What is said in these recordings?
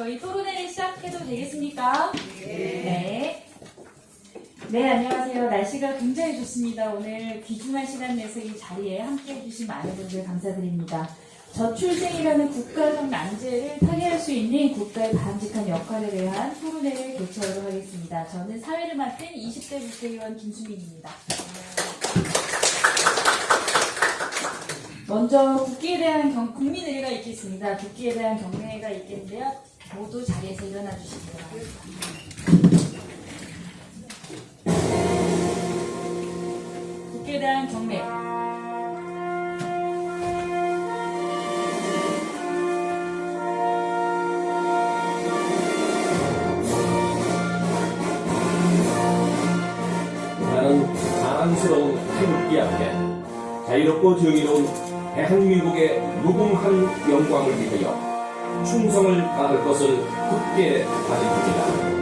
저희 토론회를 시작해도 되겠습니까? 네. 네, 안녕하세요. 날씨가 굉장히 좋습니다. 오늘 귀중한 시간 내서 이 자리에 함께 해주신 많은 분들 감사드립니다. 저출생이라는 국가적 난제를 타개할 수 있는 국가의 바람직한 역할에 대한 토론회를 개최하도록 하겠습니다. 저는 사회를 맡은 20대 국회의원 김수민입니다. 먼저 국기에 대한 국민의례가 있겠습니다. 국기에 대한 경례가 있겠는데요. 모두 자리에서 일어나 주시기 바랍니다. 국기에 대한 경례. 나는 자랑스러운 태극기 앞에 자유롭고 정의로운 대한민국의 무궁한 영광을 위하여 충성을 다할 것을 굳게 다짐합니다.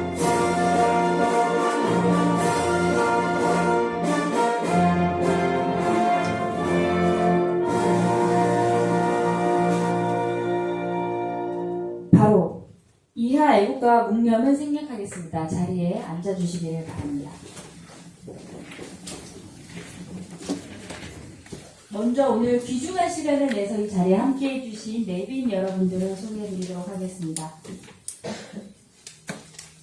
바로 이하 애국가 묵념을 생략하겠습니다. 자리에 앉아주시기를 바랍니다. 먼저 오늘 귀중한 시간을 내서 이 자리에 함께해 주신 내빈 여러분들을 소개해 드리도록 하겠습니다.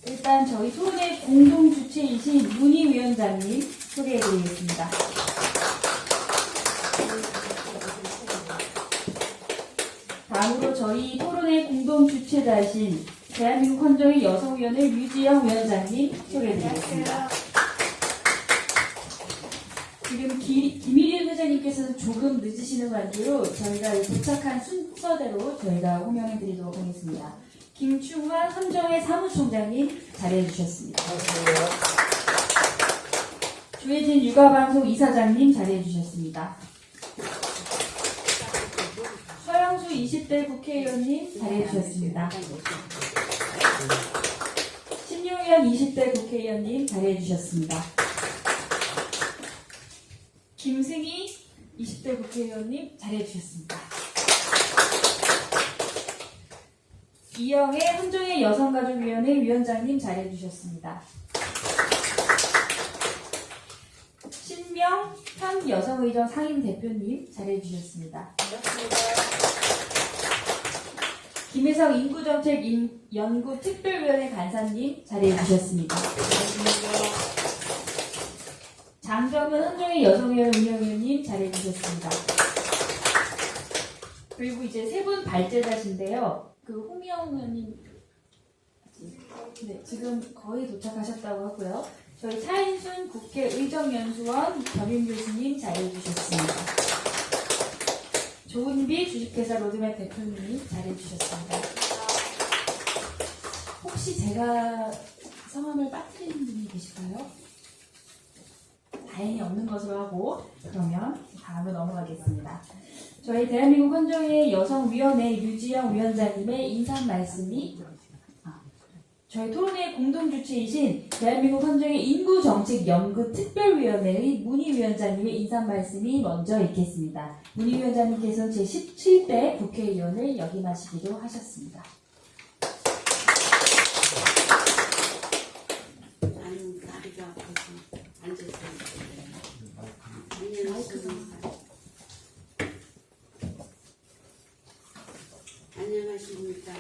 일단 저희 토론회 공동 주최이신 문희위원장님 소개해 드리겠습니다. 다음으로 저희 토론회 공동 주최자이신 대한민국 헌정의 여성위원회 유지영 위원장님 소개해 드리겠습니다. 지금 김일윤 회장님께서는 조금 늦으시는 관계로 저희가 도착한 순서대로 저희가 호명해 드리도록 하겠습니다. 김충환 헌정회 사무총장님 자리해 주셨습니다. 조혜진 육아방송 이사장님 자리해 주셨습니다. 서영수 20대 국회의원님 자리해 주셨습니다. 신용현 20대 국회의원님 자리해 주셨습니다. 김승희 20대 국회의원님 자리해 주셨습니다. 이영애 헌정의 여성가족위원회 위원장님 자리해 주셨습니다. 신명 현 여성의정 상임대표님 자리해 주셨습니다. 김혜성 인구정책연구특별위원회 간사님 자리해 주셨습니다. 장정은 헌정의 여성위원회 운영위원님 자리해 주셨습니다. 그리고 이제 세 분 발제자신데요. 홍영 의원님 지금 거의 도착하셨다고 하고요. 저희 차인순 국회의정연수원 겸임 교수님 자리해 주셨습니다. 조은비 주식회사 로드맵 대표님 자리해 주셨습니다. 혹시 제가 성함을 빠뜨리는 분이 계실까요? 다행히 없는 것으로 하고 그러면 다음으로 넘어가겠습니다. 저희 대한민국 헌정의 여성위원회 유지영 위원장님의 인사 말씀이 저희 토론회 공동주최이신 대한민국 헌정의 인구정책연구특별위원회의 문희위원장님의 인사 말씀이 먼저 있겠습니다. 문희위원장님께서는 제17대 국회의원을 역임하시기도 하셨습니다. 안녕하십니까.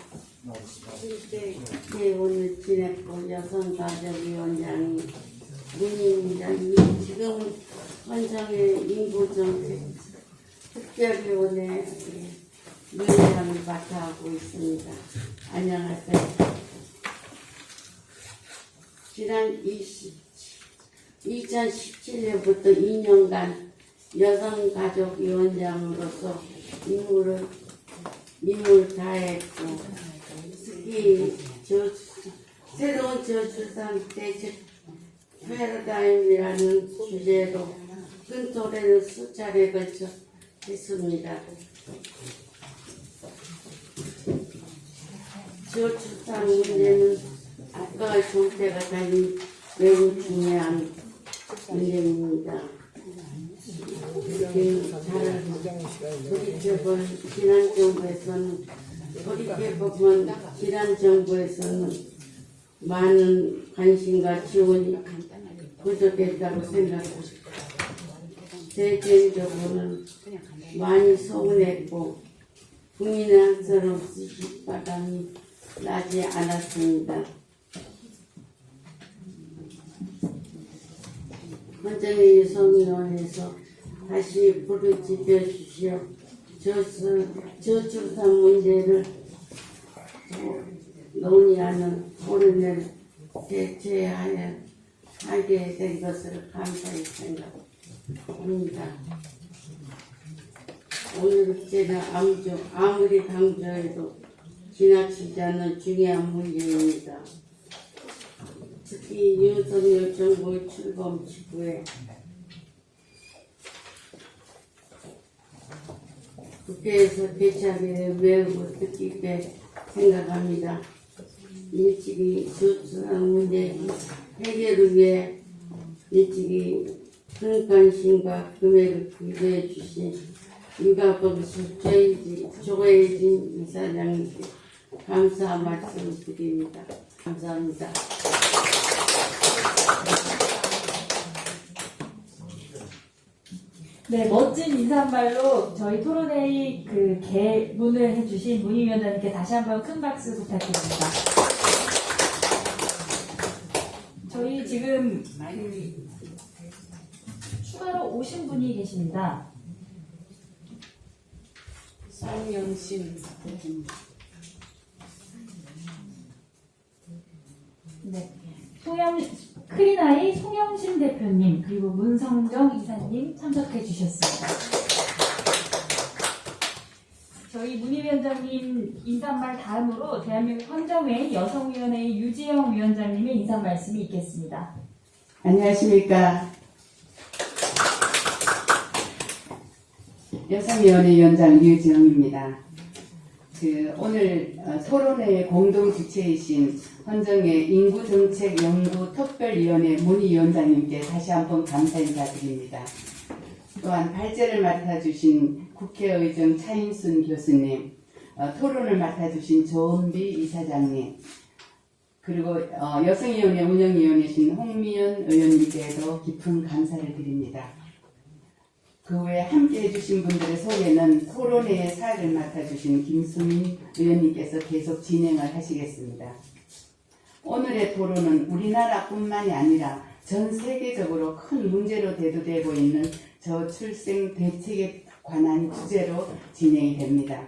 17대 오늘 지냈고 여성가족위원장이 문희위원장이 지금 헌정의 인구정책 특별위원회 위원장을 맡아하고 있습니다. 안녕하세요. 지난 2017년부터 2년간 여성가족위원장으로서 임무를 다했고 특히 새로운 저출산 대책 패러다임이라는 주제로 큰 토론을 수차례 걸쳐 했습니다. 저출산 문제는 아빠의 정체가 달린 매우 중요한 문제입니다. 잘 돌이켜본 지난 정부에서는 돌이켜보면 지난 정부에서는 많은 관심과 지원이 부족했다고 생각합니다. 제 개인적으로는 많이 서운했고 국민의 한서로 수식바람이 나지 않았습니다. 헌정의 여성위원회에서 다시 부르짖어 주시어 저출산 문제를 논의하는 토론을 개최하게 된 것을 감사히 생각합니다. 오늘 제가 아무리 강조해도 지나치지 않는 중요한 문제입니다. 특히 윤석열 정부의 출범 직후에 국회에서 개최하게 매우 뜻깊게 생각합니다. 일찍이 저출산 문제 해결을 위해 일찍이 큰 관심과 금액을 기부해 주신 육아법수 조혜진 이사장님께 감사 말씀드립니다. 감사합니다. 네, 멋진 인사말로 저희 토론회의 개문을 해주신 문희위원장님께 다시 한번 큰 박수 부탁드립니다. 저희 지금 추가로 오신 분이 계십니다. 송영심 네. 크리나이 송영신 대표님 그리고 문성정 이사님 참석해 주셨습니다. 저희 문희위원장님 인사말 다음으로 대한민국 헌정회 여성위원회 유지영 위원장님의 인사 말씀이 있겠습니다. 안녕하십니까. 여성위원회 위원장 유지영입니다. 오늘 토론회 공동 주최이신 헌정회 인구정책연구특별위원회 문희위원장님께 다시 한번 감사 인사드립니다. 또한 발제를 맡아주신 국회의정 차인순 교수님, 토론을 맡아주신 조은비 이사장님, 그리고 여성위원회 운영위원이신 홍미연 의원님께도 깊은 감사를 드립니다. 그 외에 함께 해주신 분들의 소개는 토론회의 사회를 맡아주신 김수민 의원님께서 계속 진행을 하시겠습니다. 오늘의 토론은 우리나라뿐만이 아니라 전 세계적으로 큰 문제로 대두되고 있는 저출생 대책에 관한 주제로 진행이 됩니다.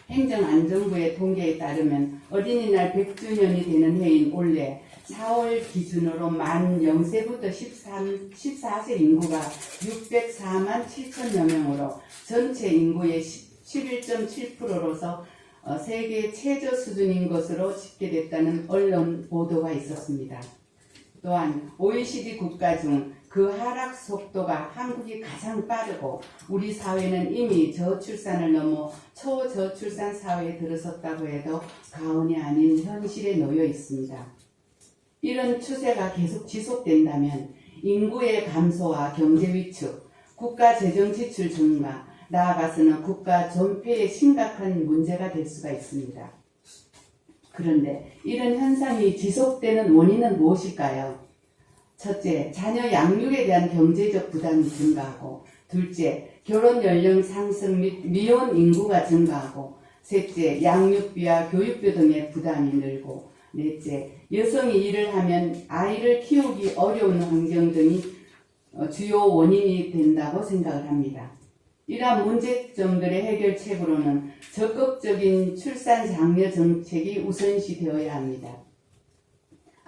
행정안전부의 통계에 따르면 어린이날 100주년이 되는 해인 올해 4월 기준으로 만 0세부터 14세 인구가 604만 7천여 명으로 전체 인구의 11.7%로서 세계 최저 수준인 것으로 집계됐다는 언론 보도가 있었습니다. 또한 OECD 국가 중 그 하락 속도가 한국이 가장 빠르고 우리 사회는 이미 저출산을 넘어 초저출산 사회에 들어섰다고 해도 과언이 아닌 현실에 놓여 있습니다. 이런 추세가 계속 지속된다면 인구의 감소와 경제 위축, 국가 재정 지출 증가, 나아가서는 국가 존폐에 심각한 문제가 될 수가 있습니다. 그런데 이런 현상이 지속되는 원인은 무엇일까요? 첫째, 자녀 양육에 대한 경제적 부담이 증가하고, 둘째, 결혼 연령 상승 및 미혼 인구가 증가하고, 셋째, 양육비와 교육비 등의 부담이 늘고, 넷째, 여성이 일을 하면 아이를 키우기 어려운 환경 등이 주요 원인이 된다고 생각을 합니다. 이러한 문제점들의 해결책으로는 적극적인 출산 장려 정책이 우선시 되어야 합니다.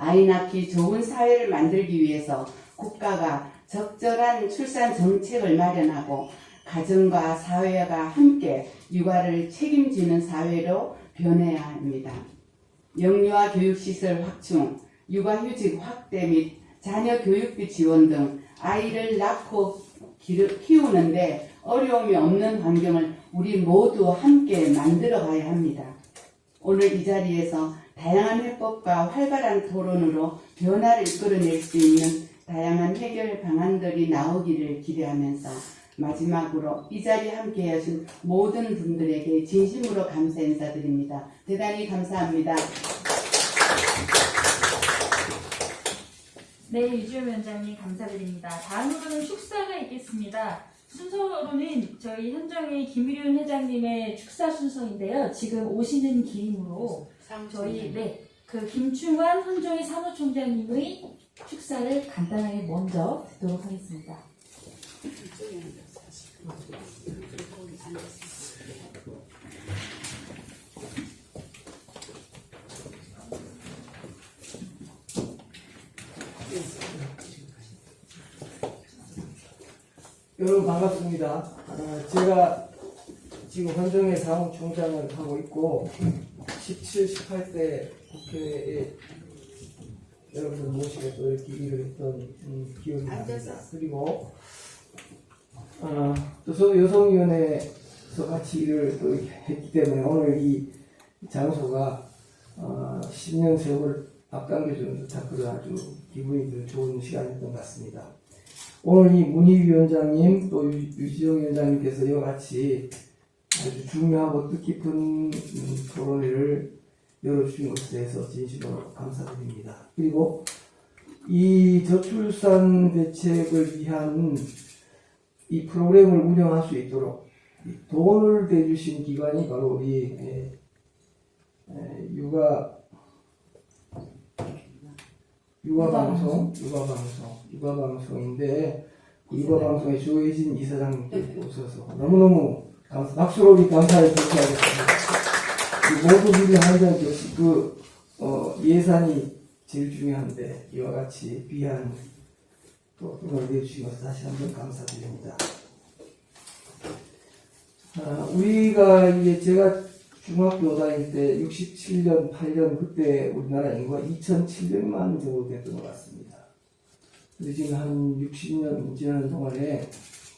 아이 낳기 좋은 사회를 만들기 위해서 국가가 적절한 출산 정책을 마련하고 가정과 사회가 함께 육아를 책임지는 사회로 변해야 합니다. 영유아 교육시설 확충, 육아휴직 확대 및 자녀 교육비 지원 등 아이를 낳고 키우는데 어려움이 없는 환경을 우리 모두 함께 만들어 가야 합니다. 오늘 이 자리에서 다양한 해법과 활발한 토론으로 변화를 이끌어낼 수 있는 다양한 해결 방안들이 나오기를 기대하면서 마지막으로 이 자리에 함께 하신 모든 분들에게 진심으로 감사 인사드립니다. 대단히 감사합니다. 네, 유지호 위원장님 감사드립니다. 다음으로는 축사가 있겠습니다. 순서로는 저희 현정의 김일윤 회장님의 축사 순서인데요. 지금 오시는 길이므로 저희 그 김충환 헌정의 사무총장님의 축사를 간단하게 먼저 듣도록 하겠습니다. 여러분 반갑습니다. 제가 지금 헌정의 사무총장을 하고 있고 17, 18대 국회에 여러분들 모시고 또 이렇게 일을 했던 기억이 납니다. 그리고 또 저도 여성위원회에서 같이 일을 또 이렇게 했기 때문에 오늘 이 장소가 10년 세월 앞당겨주는 듯한 그런 아주 기분이 좋은 시간이었던 것 같습니다. 오늘 이 문희위원장님 또 유지영 위원장님께서 이와 같이 아주 중요하고 뜻깊은 토론회를 열어주신 것에 대해서 진심으로 감사드립니다. 그리고 이 저출산 대책을 위한 이 프로그램을 운영할 수 있도록 돈을 대주신 기관이 바로 우리 육아방송인데 육아방송의 조혜진 이사장님께 오셔서 너무너무 박수로 우리 감사를 표시하겠습니다. 모두들이 하는 것이 예산이 제일 중요한데 이와 같이 귀한 또 돈을 내주신 것을 다시 한번 감사드립니다. 우리가 이제 제가 중학교 다닐 때 67년, 8년 그때 우리나라 인구가 2,700만 정도 됐던 것 같습니다. 근데 지금 한 60년 지나는 동안에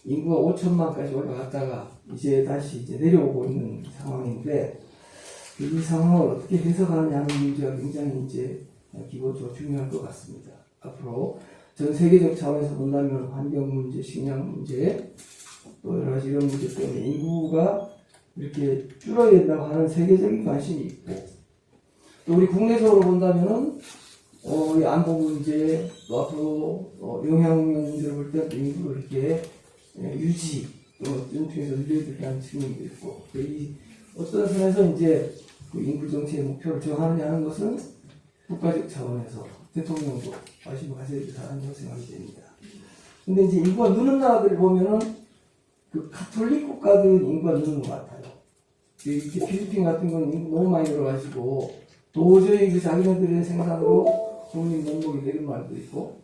인구가 5천만까지 올라갔다가 이제 다시 내려오고 있는 상황인데 이 상황을 어떻게 해석하느냐 하는 문제가 굉장히 이제 기본적으로 중요할 것 같습니다. 앞으로 전 세계적 차원에서 본다면 환경 문제, 식량 문제, 또 여러 가지 이런 문제 때문에 인구가 이렇게 줄어야 된다고 하는 세계적인 관심이 있고, 또 우리 국내적으로 본다면은 우리 안보 문제, 또 앞으로 영양 문제를 볼 때 인구를 이렇게 유지, 또 연통해서 늘려야 되는 측면도 있고, 이 어떤 선에서 이제 그 인구 정책의 목표를 정하느냐 하는 것은 국가적 차원에서 대통령도 관심을 가져야 된다는 생각이 됩니다. 근데 이제 인구가 느는 나라들 보면은 그 가톨릭 국가들은 인구가 느는 것 같아요. 이렇게 필리핀 같은 건 인구 너무 많이 늘어가지고 도저히 그 자기네들의 생산으로 국민 목록이 내린 말도 있고,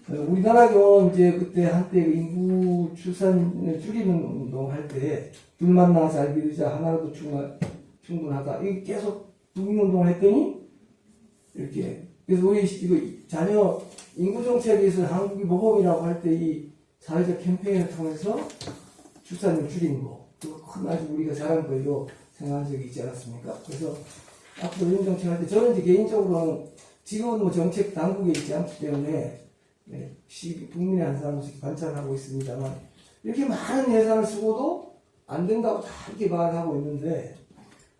우리나라 경우는 이제 그때 한때 인구 출산을 줄이는 운동할 때 둘만 낳아 잘 기르자 하나라도 충분하다. 이게 계속 국민운동을 했더니 이렇게 그래서 우리 이거 자녀 인구 정책에서 한국이 모범이라고 할 때 이 사회적 캠페인을 통해서 출산율 줄이는 거 그거 큰 아주 우리가 자랑거리로 생각한 적이 있지 않았습니까? 그래서 앞으로 이런 정책할 때 저는 이제 개인적으로는 지금은 뭐 정책 당국에 있지 않기 때문에 국민의 한 사람씩 관찰하고 있습니다만 이렇게 많은 예산을 쓰고도 안 된다고 다 이렇게 말하고 있는데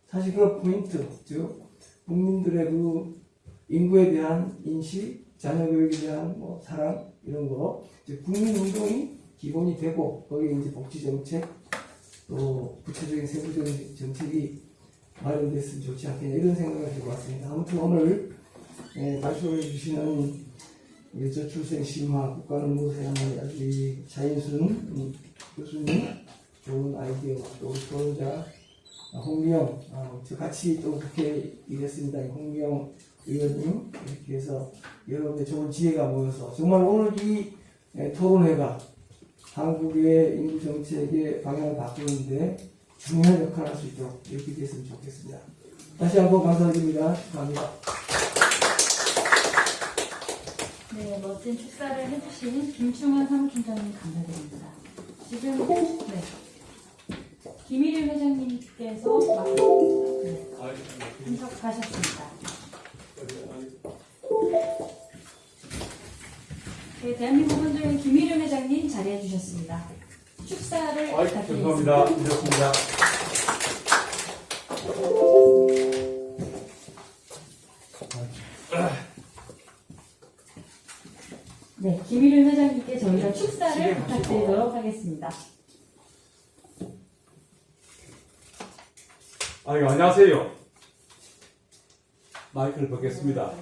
사실 그런 포인트, 즉 국민들의 그 인구에 대한 인식, 자녀 교육에 대한 뭐 사랑 이런 거, 즉 국민 운동이 기본이 되고 거기에 이제 복지 정책 또 구체적인 세부적인 정책이 마련됐으면 좋지 않겠냐 이런 생각을 들고 왔습니다. 아무튼 오늘 발표를 해주시는 저출생 심화 국가는 무엇이냐면 아주 차인순 교수님 좋은 아이디어 또 토론자 홍미영 같이 또 그렇게 일했습니다. 홍미영 의원님 이렇게 해서 여러분의 좋은 지혜가 모여서 정말 오늘 이 토론회가 한국의 인구 정책의 방향을 바꾸는데 중요한 역할을 할 수 있도록 이렇게 됐으면 좋겠습니다. 다시 한번 감사드립니다. 감사합니다. 네, 멋진 축사를 해주신 김충환 사무총장님 감사드립니다. 지금 김일윤 회장님께서 분석하셨습니다. 네, 대한민국 헌정의 김일윤 회장님 자리해 주셨습니다. 축사를 아이, 부탁드리겠습니다. 죄송합니다. 늦었습니다. 네, 김일윤 회장님께 저희가 축사를 부탁드리도록 하겠습니다. 아유, 안녕하세요. 마이크를 벗겠습니다.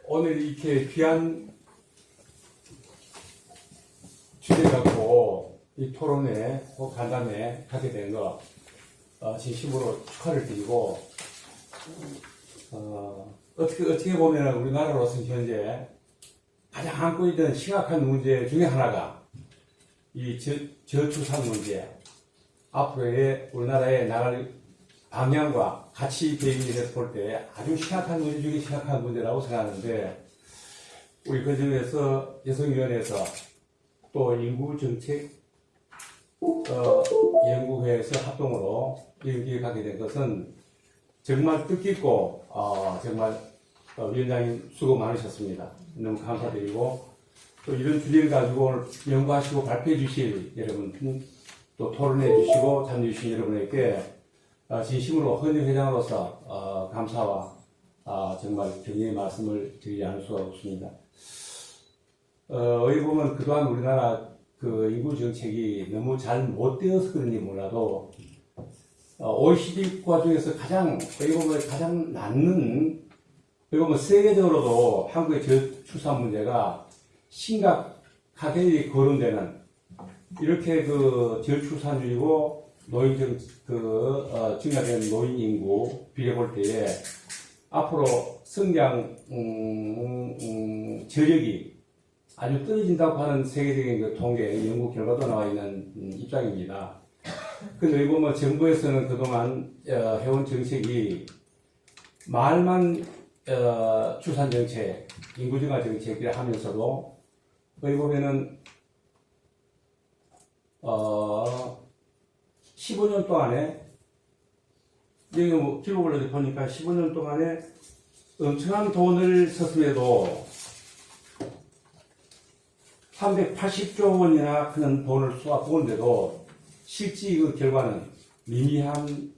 오늘 이렇게 귀한 주제 갖고 이 토론회, 간담회 하게 된 거, 진심으로 축하를 드리고, 어떻게 보면 우리나라로서는 현재 가장 안고 있는 심각한 문제 중에 하나가 이 저출산 문제, 앞으로의 우리나라의 나갈 방향과 가치 대비해서 볼 때 아주 심각한 문제 중에 심각한 문제라고 생각하는데, 우리 그 중에서 여성위원회에서 또 인구정책 연구회에서 합동으로 이런 기획을 하게 된 것은 정말 뜻깊고 정말 위원장님 수고 많으셨습니다. 너무 감사드리고, 또 이런 주제를 가지고 오늘 연구하시고 발표해 주실 여러분, 또 토론해 주시고 참여해 주신 여러분에게 진심으로 헌정 회장으로서 감사와 정말 격려의 말씀을 드리지 않을 수가 없습니다. 어디 보면 그동안 우리나라 그 인구 정책이 너무 잘 못 되어서 그런지 몰라도 OECD 국가 중에서 가장 어디 보면 가장 낮는, 어디 보면 세계적으로도 한국의 저출산 문제가 심각하게 거론되는 이렇게 그 저출산율이고 증가되는 노인 인구 비례 볼 때에 앞으로 성장 저력이 아주 떨어진다고 하는 세계적인 그 통계 연구 결과도 나와 있는 입장입니다. 근데 여기 보면 정부에서는 그동안 해온 정책이 말만 출산 정책, 인구 증가 정책이라 하면서도 여기 보면은 15년 동안에, 여기 뭐 기록을 보니까 15년 동안에 엄청난 돈을 썼음에도 380조 원이나 큰 돈을 쏟아부었는데도 실제 그 결과는 미미한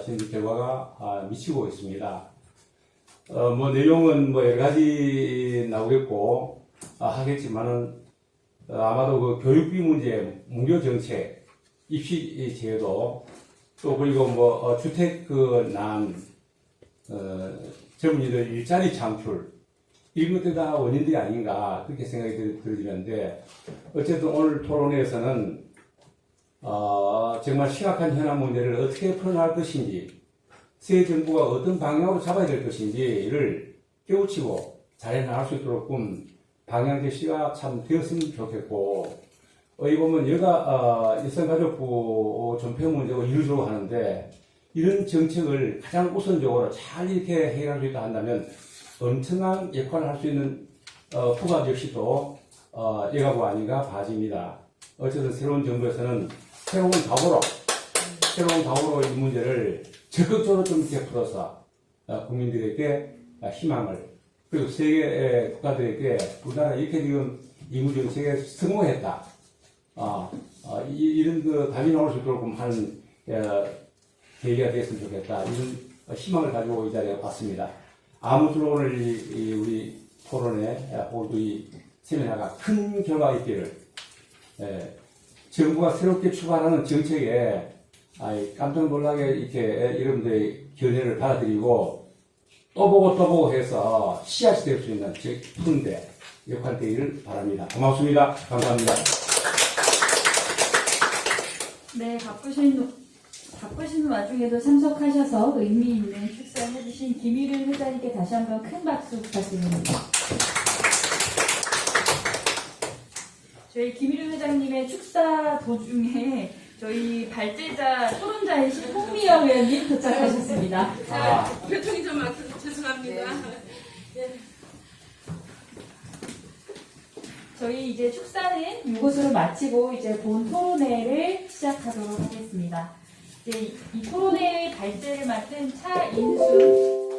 현재 결과가 미치고 있습니다. 뭐 내용은 뭐 여러 가지 나오겠고 하겠지만은 아마도 그 교육비 문제, 무료 정책, 입시 제도, 또 그리고 뭐 주택 젊은이들 일자리 창출, 이런 것들이 다 원인들이 아닌가 그렇게 생각이 들어지는데, 어쨌든 오늘 토론회에서는 정말 심각한 현안 문제를 어떻게 풀어나갈 것인지, 새 정부가 어떤 방향으로 잡아야 될 것인지를 깨우치고 잘 해나갈 수 있도록 방향 제시가 참 되었으면 좋겠고, 이 보면 여성가족부 존폐 문제가 이루어지려고 하는데, 이런 정책을 가장 우선적으로 잘 이렇게 해결할 수 있다 한다면 엄청난 역할을 할 수 있는 후가 역시도 여가부 아닌가 봐집니다. 어쨌든 새로운 정부에서는 새로운 각오로 이 문제를 적극적으로 좀 이렇게 풀어서 국민들에게 희망을, 그리고 세계 국가들에게 우리나라 이렇게 지금 인구 정책에 성공했다, 이런 그 답이 나올 수 있도록 하는 계기가 됐으면 좋겠다, 이런 희망을 가지고 이 자리에 왔습니다. 아무쪼록 오늘 우리 토론회 모두 이 세미나가 큰 결과가 있기를, 정부가 새롭게 출발하는 정책에 깜짝 놀라게 이렇게 여러분들의 견해를 받아들이고 또 보고 해서 씨앗이 될 수 있는 푸른데 역할 되기를 바랍니다. 고맙습니다. 감사합니다. 네, 바쁘신 와중에도 참석하셔서 의미 있는 축사를 해주신 김일윤 회장님께 다시 한번 큰 박수 부탁드립니다. 저희 김일윤 회장님의 축사 도중에 저희 발제자 토론자이신 홍미영 의원님 도착하셨습니다. 교통이 좀 막혀서 죄송합니다. 저희 이제 축사는 이곳으로 마치고 이제 본 토론회를 시작하도록 하겠습니다. 이제 이 토론회의 발제를 맡은 차인수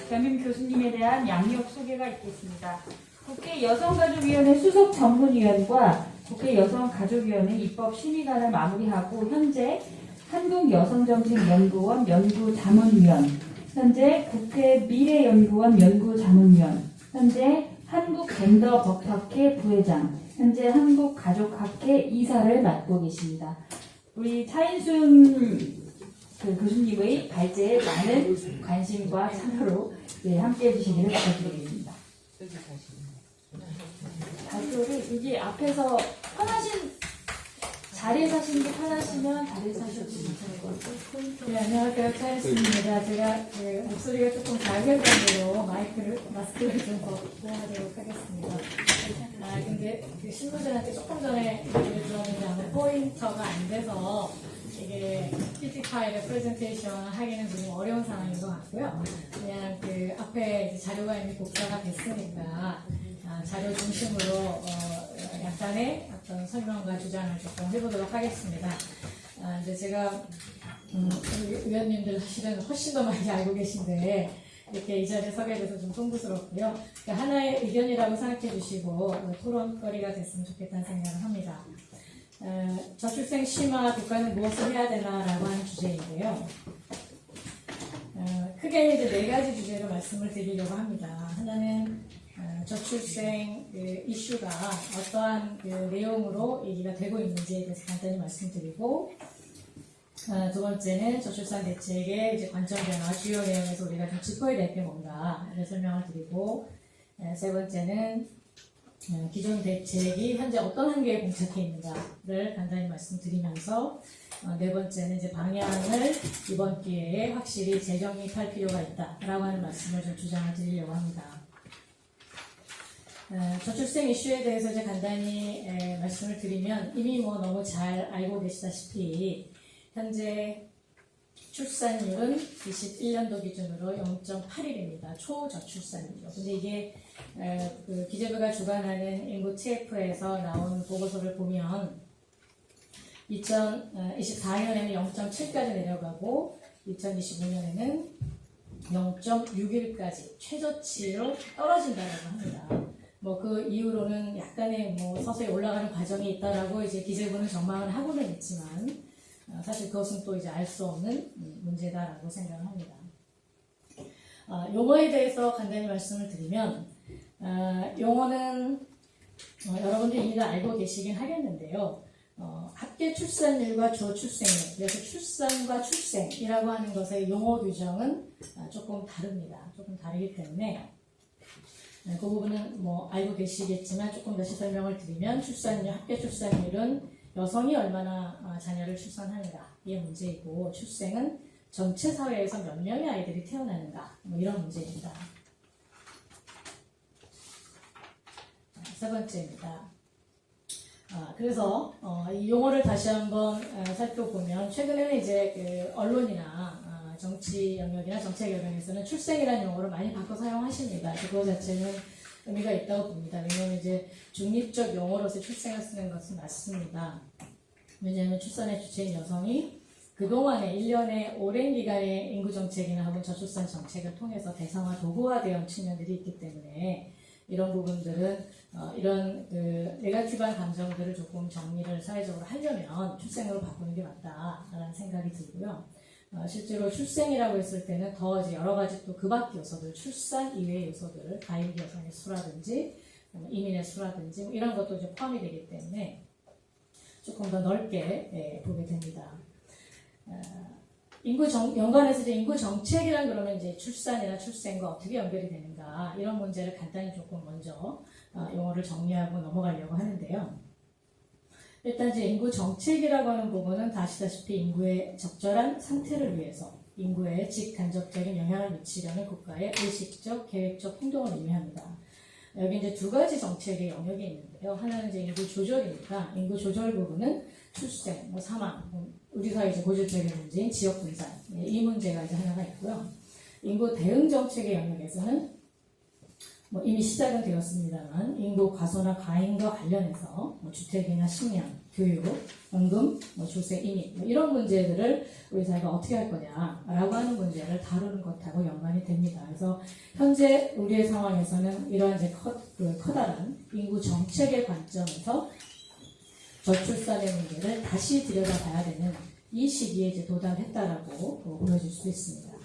겸임 교수님에 대한 양력 소개가 있겠습니다. 국회 여성가족위원회 수석 전문위원과 국회 여성가족위원회 입법심의관을 마무리하고 현재 한국여성정책연구원 연구자문위원, 현재 국회 미래연구원 연구자문위원, 현재 한국젠더법학회 부회장, 현재 한국가족학회 이사를 맡고 계십니다. 우리 차인순 교수님의 발제에 많은 관심과 참여로 함께해 주시기를 부탁드리겠습니다. 발표를 여기 앞에서 편하신 자리에 사시는 게 편하시면 자리에 사셔도 괜찮을 네, 안녕하세요. 차인순입니다. 제가 목소리가 조금 작은 정도로 마스크를 좀 벗고 하도록 하겠습니다. 근데 그 신부들한테 조금 전에 얘기를 들었는데 아마 포인터가 안 돼서 이게 PPT 파일의 프레젠테이션 하기는 좀 어려운 상황인 것 같고요. 그냥 그 앞에 이제 자료가 이미 복사가 됐으니까 자료 중심으로 약간의 어떤 설명과 주장을 조금 해보도록 하겠습니다. 이제 제가 의원님들 사실은 훨씬 더 많이 알고 계신데 이렇게 이 자리에 서게 돼서 좀 송구스럽고요. 그러니까 하나의 의견이라고 생각해 주시고 토론거리가 됐으면 좋겠다는 생각을 합니다. 저출생 심화 국가는 무엇을 해야 되나라고 하는 주제인데요. 크게 이제 네 가지 주제로 말씀을 드리려고 합니다. 하나는 저출생 이슈가 어떠한 내용으로 얘기가 되고 있는지에 대해서 간단히 말씀드리고, 두 번째는 저출산 대책의 이제 관점 변화 주요 내용에서 우리가 좀 짚어야 될 게 뭔가를 설명을 드리고, 세 번째는 기존 대책이 현재 어떤 한계에 봉착해 있는가를 간단히 말씀드리면서, 네 번째는 이제 방향을 이번 기회에 확실히 재정립할 필요가 있다라고 하는 말씀을 좀 주장을 드리려고 합니다. 저출생 이슈에 대해서 이제 간단히 말씀을 드리면 이미 뭐 너무 잘 알고 계시다시피 현재 출산율은 21년도 기준으로 0.81입니다. 초저출산이죠. 근데 이게 그 기재부가 주관하는 인구 TF에서 나온 보고서를 보면 2024년에는 0.7까지 내려가고 2025년에는 0.61까지 최저치로 떨어진다고 합니다. 뭐 그 이후로는 약간의 뭐 서서히 올라가는 과정이 있다라고 이제 기재부는 전망을 하고는 있지만 사실 그것은 또 이제 알 수 없는 문제다라고 생각을 합니다. 용어에 대해서 간단히 말씀을 드리면 용어는 여러분들이 이미 다 알고 계시긴 하겠는데요. 합계 출산율과 저출생률, 그래서 출산과 출생이라고 하는 것의 용어 규정은 조금 다릅니다. 조금 다르기 때문에 그 부분은 뭐 알고 계시겠지만 조금 다시 설명을 드리면 출산율, 합계 출산율은 여성이 얼마나 자녀를 출산하는가 이게 문제이고, 출생은 전체 사회에서 몇 명의 아이들이 태어나는가 뭐 이런 문제입니다. 세 번째입니다. 그래서 이 용어를 다시 한번 살펴보면 최근에는 이제 그 언론이나 정치 영역이나 정책 영역에서는 출생이라는 용어를 많이 바꿔 사용하십니다. 그거 자체는 의미가 있다고 봅니다. 왜냐하면 이제 중립적 용어로서 출생을 쓰는 것은 맞습니다. 왜냐하면 출산의 주체인 여성이 그동안에 1년의 오랜 기간의 인구정책이나 혹은 저출산 정책을 통해서 대상화 도구화되어 온 측면들이 있기 때문에 이런 부분들은 이런 그 네거티브한 감정들을 조금 정리를 사회적으로 하려면 출생으로 바꾸는 게 맞다라는 생각이 들고요. 실제로 출생이라고 했을 때는 더 이제 여러 가지 또 그 밖의 요소들, 출산 이외의 요소들, 가임기 여성의 수라든지 이민의 수라든지 뭐 이런 것도 이제 포함이 되기 때문에 조금 더 넓게 보게 됩니다. 연관해서 이제 인구 정책이란 그러면 이제 출산이나 출생과 어떻게 연결이 되는가 이런 문제를 간단히 조금 먼저 용어를 정리하고 넘어가려고 하는데요. 일단 이제 인구 정책이라고 하는 부분은 다 아시다시피 인구의 적절한 상태를 위해서 인구에 직간접적인 영향을 미치려는 국가의 의식적, 계획적 행동을 의미합니다. 여기 이제 두 가지 정책의 영역이 있는데요. 하나는 이제 인구 조절입니다. 인구 조절 부분은 출생, 뭐 사망, 우리 사회 이제 고질적인 문제인 지역 분산 이 문제가 이제 하나가 있고요. 인구 대응 정책의 영역에서는 뭐 이미 시작은 되었습니다만 인구 과소나 과잉과 관련해서 뭐 주택이나 식량, 교육, 연금, 뭐 조세, 이민 뭐 이런 문제들을 우리 사회가 어떻게 할 거냐라고 하는 문제를 다루는 것하고 연관이 됩니다. 그래서 현재 우리의 상황에서는 이러한 이제 커다란 인구 정책의 관점에서 저출산의 문제를 다시 들여다봐야 되는 이 시기에 이제 도달했다라고 보여질 수 있습니다.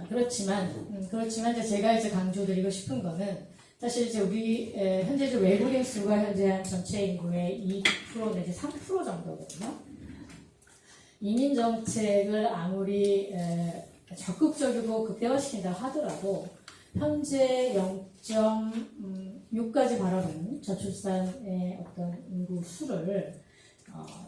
그렇지만 이제 제가 이제 강조드리고 싶은 거는 사실 이제 우리 현재 외국인 수가 현재 한 전체 인구의 2% 내지 3% 정도거든요. 이민 정책을 아무리 적극적이고 극대화시킨다 하더라도 현재 0.6까지 바라보는 저출산의 어떤 인구 수를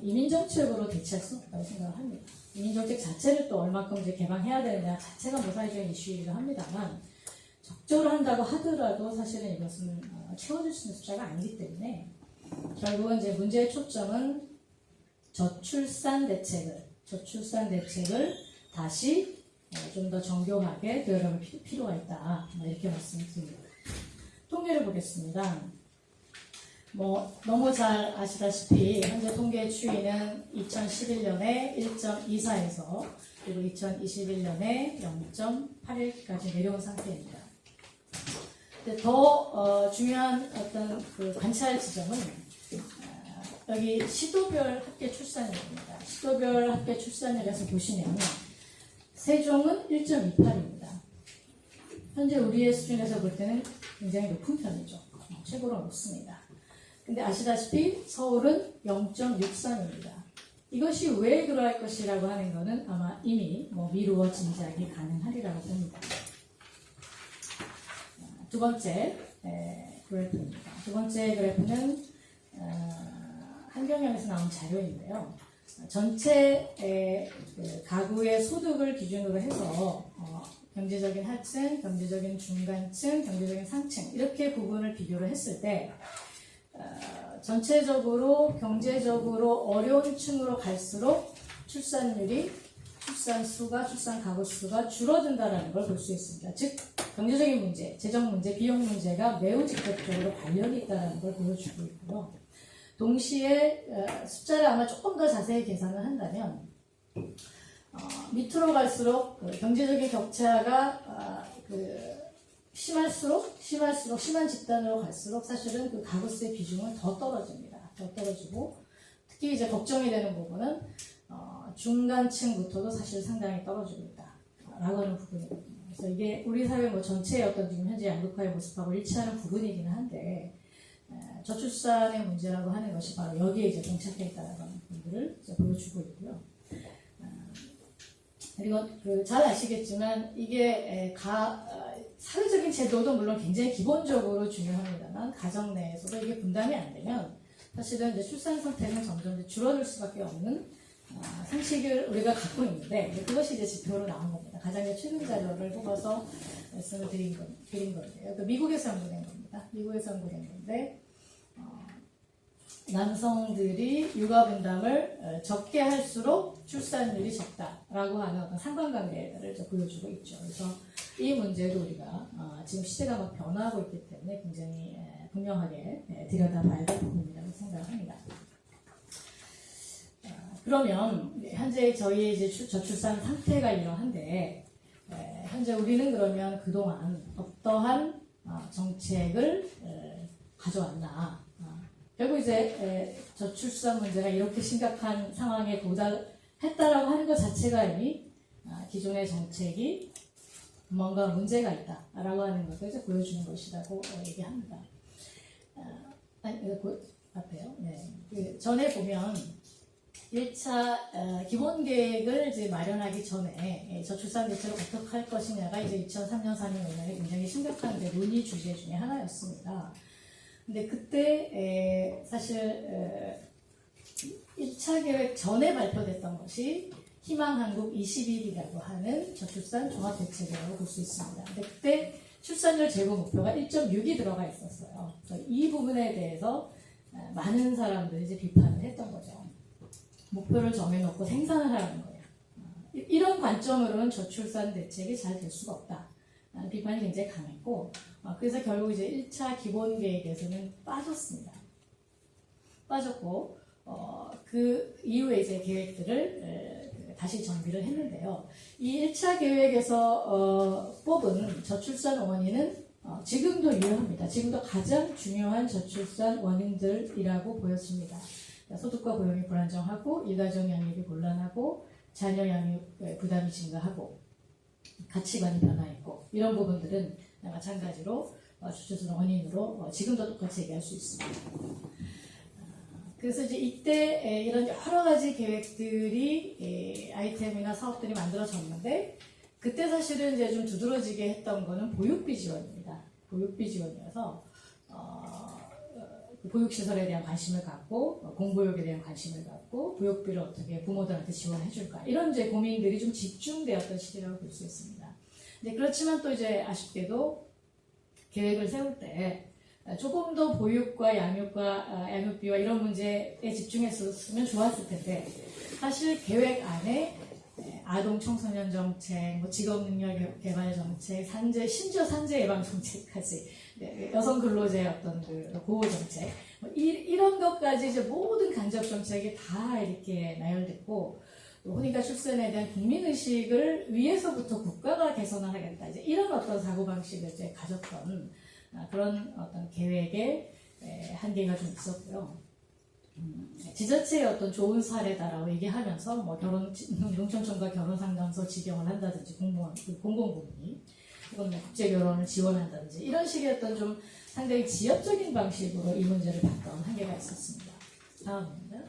이민 정책으로 대체할 수 없다고 생각을 합니다. 이민 정책 자체를 또 얼마큼 이제 개방해야 되느냐 자체가 뭐 사회적인 이슈이기도 합니다만 적절을 한다고 하더라도 사실은 이것은 채워줄 수 있는 숫자가 아니기 때문에 결국은 이제 문제의 초점은 저출산 대책을 다시 좀 더 정교하게 들여다볼 필요가 있다. 이렇게 말씀드립니다. 통계를 보겠습니다. 너무 잘 아시다시피 현재 통계 추이는 2011년에 1.24에서 그리고 2021년에 0.81까지 내려온 상태입니다. 근데 더 중요한 어떤 그 관찰 지점은 여기 시도별 합계 출산율입니다. 시도별 합계 출산율에서 보시면 세종은 1.28입니다. 현재 우리의 수준에서 볼 때는 굉장히 높은 편이죠. 최고로 높습니다. 근데 아시다시피 서울은 0.63입니다. 이것이 왜 그러할 것이라고 하는 것은 아마 이미 미루어 짐작이 가능하리라고 봅니다. 두 번째 그래프입니다. 두 번째 그래프는 한경영에서 나온 자료인데요. 전체 가구의 소득을 기준으로 해서 경제적인 하층, 경제적인 중간층, 경제적인 상층 이렇게 부분을 비교를 했을 때 전체적으로 경제적으로 어려운 층으로 갈수록 출산율이 출산수가 출산 가구 수가 줄어든다는 걸 볼 수 있습니다. 즉 경제적인 문제, 재정 문제, 비용 문제가 매우 직접적으로 관련이 있다는 걸 보여주고 있고요. 동시에 숫자를 아마 조금 더 자세히 계산을 한다면 밑으로 갈수록 경제적인 격차가 심할수록 심한 집단으로 갈수록 사실은 그 가구수의 비중은 더 떨어집니다. 더 떨어지고 특히 이제 걱정이 되는 부분은 중간층부터도 사실 상당히 떨어지고 있다라고 하는 부분이거든요. 그래서 이게 우리 사회 전체의 어떤 지금 현재 양극화의 모습하고 일치하는 부분이기는 한데 저출산의 문제라고 하는 것이 바로 여기에 이제 동착해 있다는 부분들을 이제 보여주고 있고요. 그리고 잘 아시겠지만 이게 사회적인 제도도 물론 굉장히 기본적으로 중요합니다만 가정 내에서도 이게 분담이 안 되면 사실은 이제 출산 상태는 점점 이제 줄어들 수밖에 없는 상식을 우리가 갖고 있는데 그것이 이제 지표로 나온 겁니다. 가장 최근 자료를 뽑아서 말씀을 드린 건데요. 미국에서 연구된 겁니다. 미국에서 연구된 건데 남성들이 육아 분담을 적게 할수록 출산율이 적다라고 하는 어떤 상관관계를 보여주고 있죠. 그래서 이 문제도 우리가 지금 시대가 막 변화하고 있기 때문에 굉장히 분명하게 들여다봐야 될 부분이라고 생각합니다. 그러면 현재 저희의 이제 저출산 상태가 이러한데 현재 우리는 그러면 그동안 어떠한 정책을 가져왔나? 결국 이제 저출산 문제가 이렇게 심각한 상황에 도달했다라고 하는 것 자체가 이미 기존의 정책이 뭔가 문제가 있다라고 하는 것을 이제 보여주는 것이라고 얘기합니다. 앞에요. 네. 전에 보면 1차 기본 계획을 이제 마련하기 전에 저출산 대책을 어떻게 할 것이냐가 이제 2003년, 4년, 5년에 굉장히 심각한 논의 주제 중에 하나였습니다. 근데 그때 사실 1차 계획 전에 발표됐던 것이 희망한국 21이라고 하는 저출산 종합대책이라고 볼 수 있습니다. 근데 그때 출산율 제고 목표가 1.6이 들어가 있었어요. 그래서 이 부분에 대해서 많은 사람들이 이제 비판을 했던 거죠. 목표를 정해놓고 생산을 하라는 거예요. 이런 관점으로는 저출산 대책이 잘 될 수가 없다. 라는 비판이 굉장히 강했고, 그래서 결국 이제 1차 기본 계획에서는 빠졌습니다. 빠졌고, 그 이후에 이제 계획들을 다시 정비를 했는데요. 이 1차 계획에서 뽑은 저출산 원인은 지금도 유효합니다. 지금도 가장 중요한 저출산 원인들이라고 보였습니다. 소득과 고용이 불안정하고 일가정 양육이 곤란하고 자녀 양육의 부담이 증가하고 가치관이 변화했고 이런 부분들은 마찬가지로 저출산 원인으로 지금도 똑같이 얘기할 수 있습니다. 그래서 이제 이때 이런 여러 가지 계획들이 아이템이나 사업들이 만들어졌는데 그때 사실은 이제 좀 두드러지게 했던 거는 보육비 지원입니다. 보육비 지원이어서 보육시설에 대한 관심을 갖고 공보육에 대한 관심을 갖고 보육비를 어떻게 부모들한테 지원해 줄까 이런 이제 고민들이 좀 집중되었던 시기라고 볼 수 있습니다. 근데 그렇지만 또 이제 아쉽게도 계획을 세울 때 조금 더 보육과 양육비와 이런 문제에 집중했으면 좋았을 텐데 사실 계획 안에 아동 청소년 정책, 뭐 직업 능력 개발 정책, 심지어 산재 예방 정책까지 여성 근로자의 어떤 그 보호 정책 이런 것까지 이제 모든 간접 정책이 다 이렇게 나열됐고 혼인과 출산에 대한 국민 의식을 위에서부터 국가가 개선을 하겠다 이제 이런 어떤 사고 방식을 이제 가졌던 그런 어떤 계획의 한계가 좀 있었고요. 지자체의 어떤 좋은 사례다라고 얘기하면서 뭐 농촌청과 결혼상담소 지정을 한다든지 공공부문이 혹은 국제 결혼을 지원한다든지 이런 식의 어떤 좀 상당히 지역적인 방식으로 이 문제를 봤던 한계가 있었습니다. 다음입니다.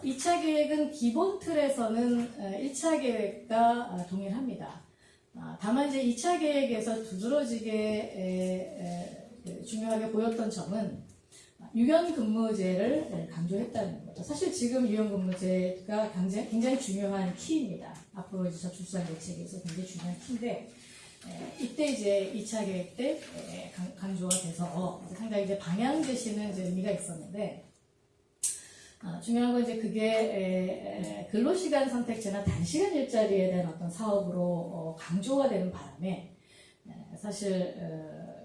2차 계획은 기본 틀에서는 1차 계획과 동일합니다. 다만 이제 2차 계획에서 두드러지게 중요하게 보였던 점은 유연근무제를 강조했다는 거죠. 사실 지금 유연근무제가 굉장히 중요한 키입니다. 앞으로 이제 저출산 대책에서 굉장히 중요한 키인데 이때 이제 2차 계획 때 강조가 돼서 상당히 이제 방향 제시는 이제 의미가 있었는데 중요한 건 이제 그게 근로시간 선택제나 단시간 일자리에 대한 어떤 사업으로 강조가 되는 바람에 사실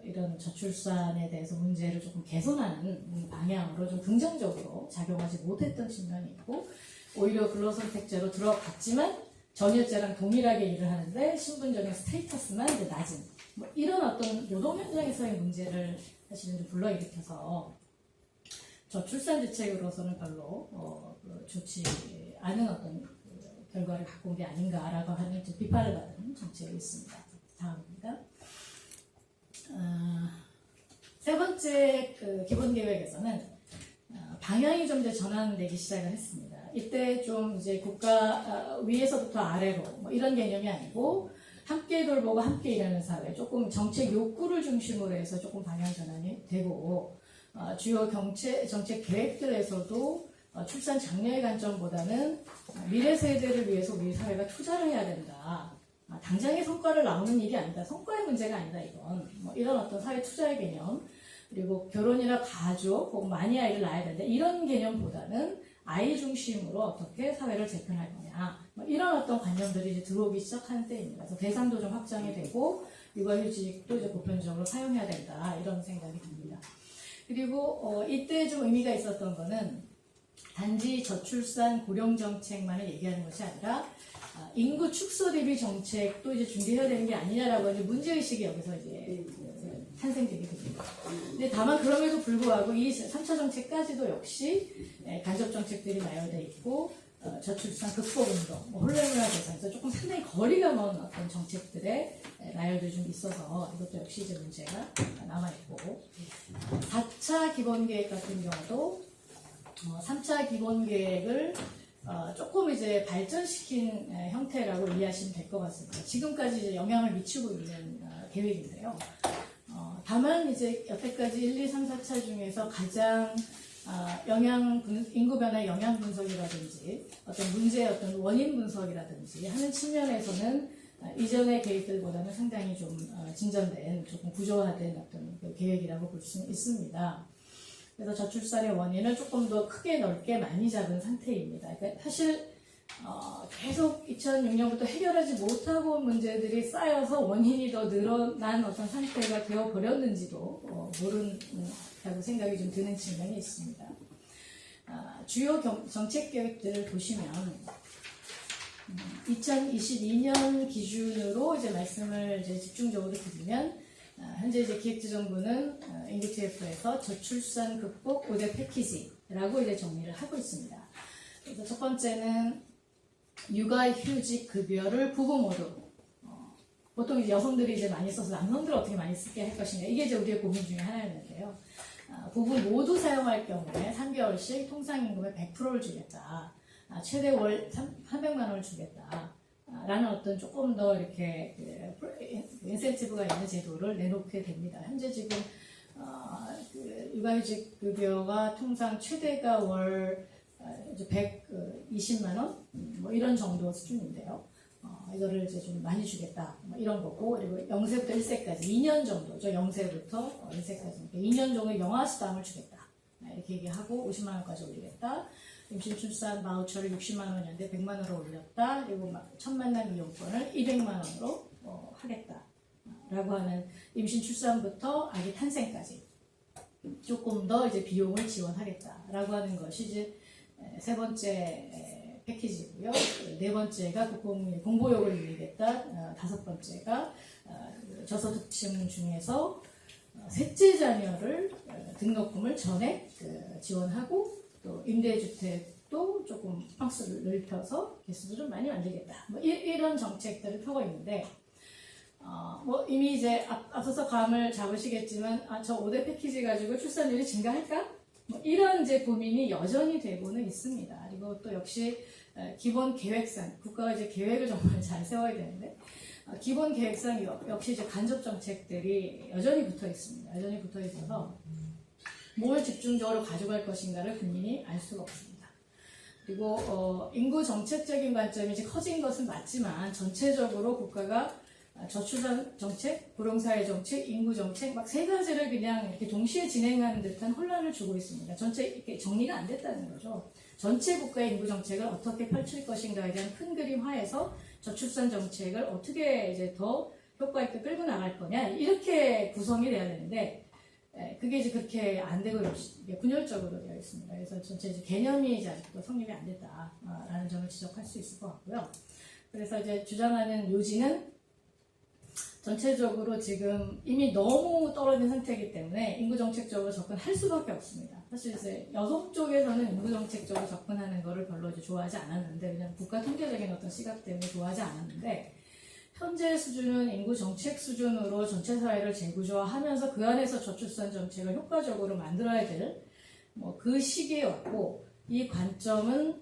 이런 저출산에 대해서 문제를 조금 개선하는 방향으로 좀 긍정적으로 작용하지 못했던 측면이 있고 오히려 근로선택제로 들어갔지만 전일제랑 동일하게 일을 하는데 신분적인 스테이터스만 이제 낮은 뭐 이런 어떤 노동 현장에서의 문제를 사실은 좀 불러일으켜서 저출산 대책으로서는 별로 좋지 않은 어떤 결과를 갖고 온 게 아닌가라고 하는 비판을 받은 정책이 있습니다. 다음입니다. 세 번째 기본 계획에서는 방향이 좀 이제 전환되기 시작을 했습니다. 이때 좀 이제 국가 위에서부터 아래로 뭐 이런 개념이 아니고 함께 돌보고 함께 일하는 사회, 조금 정책 욕구를 중심으로 해서 조금 방향 전환이 되고 주요 정책 계획들에서도 출산 장려의 관점보다는 미래 세대를 위해서 우리 사회가 투자를 해야 된다. 당장의 성과를 나오는 일이 아니다. 성과의 문제가 아니다. 이건 뭐 이런 어떤 사회 투자의 개념 그리고 결혼이나 가족 혹은 많이 아이를 낳아야 된다. 이런 개념보다는 아이 중심으로 어떻게 사회를 재편할 거냐. 뭐 이런 어떤 관념들이 이제 들어오기 시작하는 때입니다. 그래서 대상도 좀 확장이 되고 육아휴직도 이제 보편적으로 사용해야 된다. 이런 생각이 듭니다. 그리고 이때 좀 의미가 있었던 거는 단지 저출산 고령 정책만을 얘기하는 것이 아니라 인구 축소 대비 정책도 이제 준비해야 되는 게 아니냐라고 이제 문제의식이 여기서 이제 탄생되게 됩니다. 근데 다만 그럼에도 불구하고 이 3차 정책까지도 역시 간접 정책들이 나열되어 있고 저출산 극복운동, 혼례문화 개선에서 조금 상당히 거리가 먼 어떤 정책들의 나열도 좀 있어서 이것도 역시 이제 문제가 남아있고 4차 기본계획 같은 경우도 3차 기본계획을 조금 이제 발전시킨 형태라고 이해하시면 될 것 같습니다. 지금까지 이제 영향을 미치고 있는 계획인데요. 다만 이제 여태까지 1, 2, 3, 4차 중에서 가장 인구 변화의 영향 분석이라든지 어떤 문제의 어떤 원인 분석이라든지 하는 측면에서는 이전의 계획들보다는 상당히 좀 진전된 조금 구조화된 어떤 계획이라고 볼 수 있습니다. 그래서 저출산의 원인을 조금 더 크게 넓게 많이 잡은 상태입니다. 그러니까 사실 계속 2006년부터 해결하지 못하고 온 문제들이 쌓여서 원인이 더 늘어난 어떤 상태가 되어버렸는지도 모른다고 생각이 좀 드는 측면이 있습니다. 주요 정책 계획들을 보시면 2022년 기준으로 이제 말씀을 이제 집중적으로 드리면 현재 이제 기획재정부는 NDTF에서 저출산 극복 5대 패키지라고 이제 정리를 하고 있습니다. 그래서 첫 번째는 육아휴직 급여를 부부 모두 보통 이제 여성들이 이제 많이 써서 남성들 어떻게 많이 쓰게 할 것인가 이게 이제 우리의 고민 중에 하나였는데요. 부부 모두 사용할 경우에 3개월씩 통상임금의 100%를 주겠다. 최대 월 300만 원을 주겠다. 라는 어떤 조금 더 이렇게 인센티브가 있는 제도를 내놓게 됩니다. 현재 지금 육아휴직 급여가 통상 최대가 월 120만 원 뭐 이런 정도 수준인데요. 이거를 이제 좀 많이 주겠다 뭐 이런 거고 그리고 0세부터 1세까지 2년 정도죠. 0세부터 1세까지 2년 정도 영아수당을 주겠다. 이렇게 얘기하고 50만 원까지 올리겠다. 임신 출산 바우처를 60만 원이었는데 100만 원으로 올렸다. 그리고 첫 만남 이용권을 200만 원으로 하겠다. 라고 하는 임신 출산부터 아기 탄생까지 조금 더 이제 비용을 지원하겠다라고 하는 것이 이제 세 번째 패키지고요. 네 번째가 국공립 공보료를 늘리겠다. 다섯 번째가 저소득층 중에서 셋째 자녀를 등록금을 전액 지원하고 또 임대주택도 조금 박스를 넓혀서 개수도 좀 많이 만들겠다. 뭐 이런 정책들을 펴고 있는데 뭐 이미 이제 앞서서 감을 잡으시겠지만 저 5대 패키지 가지고 출산율이 증가할까? 뭐 이런 이제 고민이 여전히 되고는 있습니다. 그리고 또 역시 기본 계획상 국가가 이제 계획을 정말 잘 세워야 되는데 기본 계획상 역시 이제 간접 정책들이 여전히 붙어 있습니다. 여전히 붙어 있어서 뭘 집중적으로 가져갈 것인가를 국민이 알 수가 없습니다. 그리고 인구 정책적인 관점이 이제 커진 것은 맞지만 전체적으로 국가가 저출산 정책, 고령사회 정책, 인구 정책 막 세 가지를 그냥 이렇게 동시에 진행하는 듯한 혼란을 주고 있습니다. 전체 이렇게 정리가 안 됐다는 거죠. 전체 국가의 인구 정책을 어떻게 펼칠 것인가에 대한 큰 그림화에서 저출산 정책을 어떻게 이제 더 효과 있게 끌고 나갈 거냐 이렇게 구성이 돼야 되는데 그게 이제 그렇게 안 되고 분열적으로 되어 있습니다. 그래서 전체 이제 개념이 이제 아직도 성립이 안 됐다라는 점을 지적할 수 있을 것 같고요. 그래서 이제 주장하는 요지는 전체적으로 지금 이미 너무 떨어진 상태이기 때문에 인구정책적으로 접근할 수밖에 없습니다. 사실 이제 여성 쪽에서는 인구정책적으로 접근하는 거를 별로 이제 좋아하지 않았는데, 왜냐하면 국가 통계적인 어떤 시각 때문에 좋아하지 않았는데, 현재 수준은 인구정책 수준으로 전체 사회를 재구조화하면서 그 안에서 저출산 정책을 효과적으로 만들어야 될 그 시기에 왔고, 이 관점은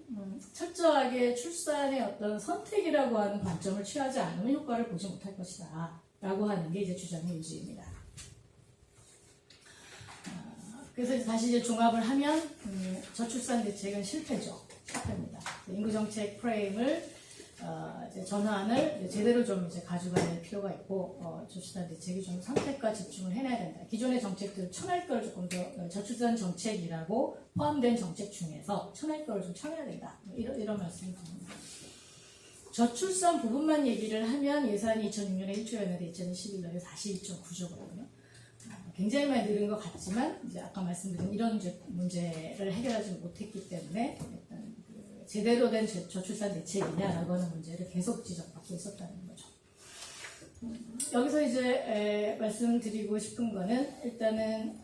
철저하게 출산의 어떤 선택이라고 하는 관점을 취하지 않으면 효과를 보지 못할 것이다 라고 하는 게 이제 주장의 요지입니다. 그래서 다시 이제 종합을 하면 저출산 대책은 실패입니다. 인구정책 프레임을 이제 전환을 이제 제대로 좀 이제 가져갈 필요가 있고 저출산 대책이 좀 선택과 집중을 해내야 된다. 기존의 정책들 천할 거를 조금 더 저출산 정책이라고 포함된 정책 중에서 천할 거를 좀 쳐내야 된다. 이런 말씀을 드립니다. 저출산 부분만 얘기를 하면 예산이 2006년에 1조였는데 2011년에 41.9조거든요. 굉장히 많이 늘은 것 같지만 이제 아까 말씀드린 이런 문제를 해결하지 못했기 때문에 일단 제대로 된 저출산 대책이냐라고 하는 문제를 계속 지적받고 있었다는 거죠. 여기서 이제 말씀드리고 싶은 거는 일단은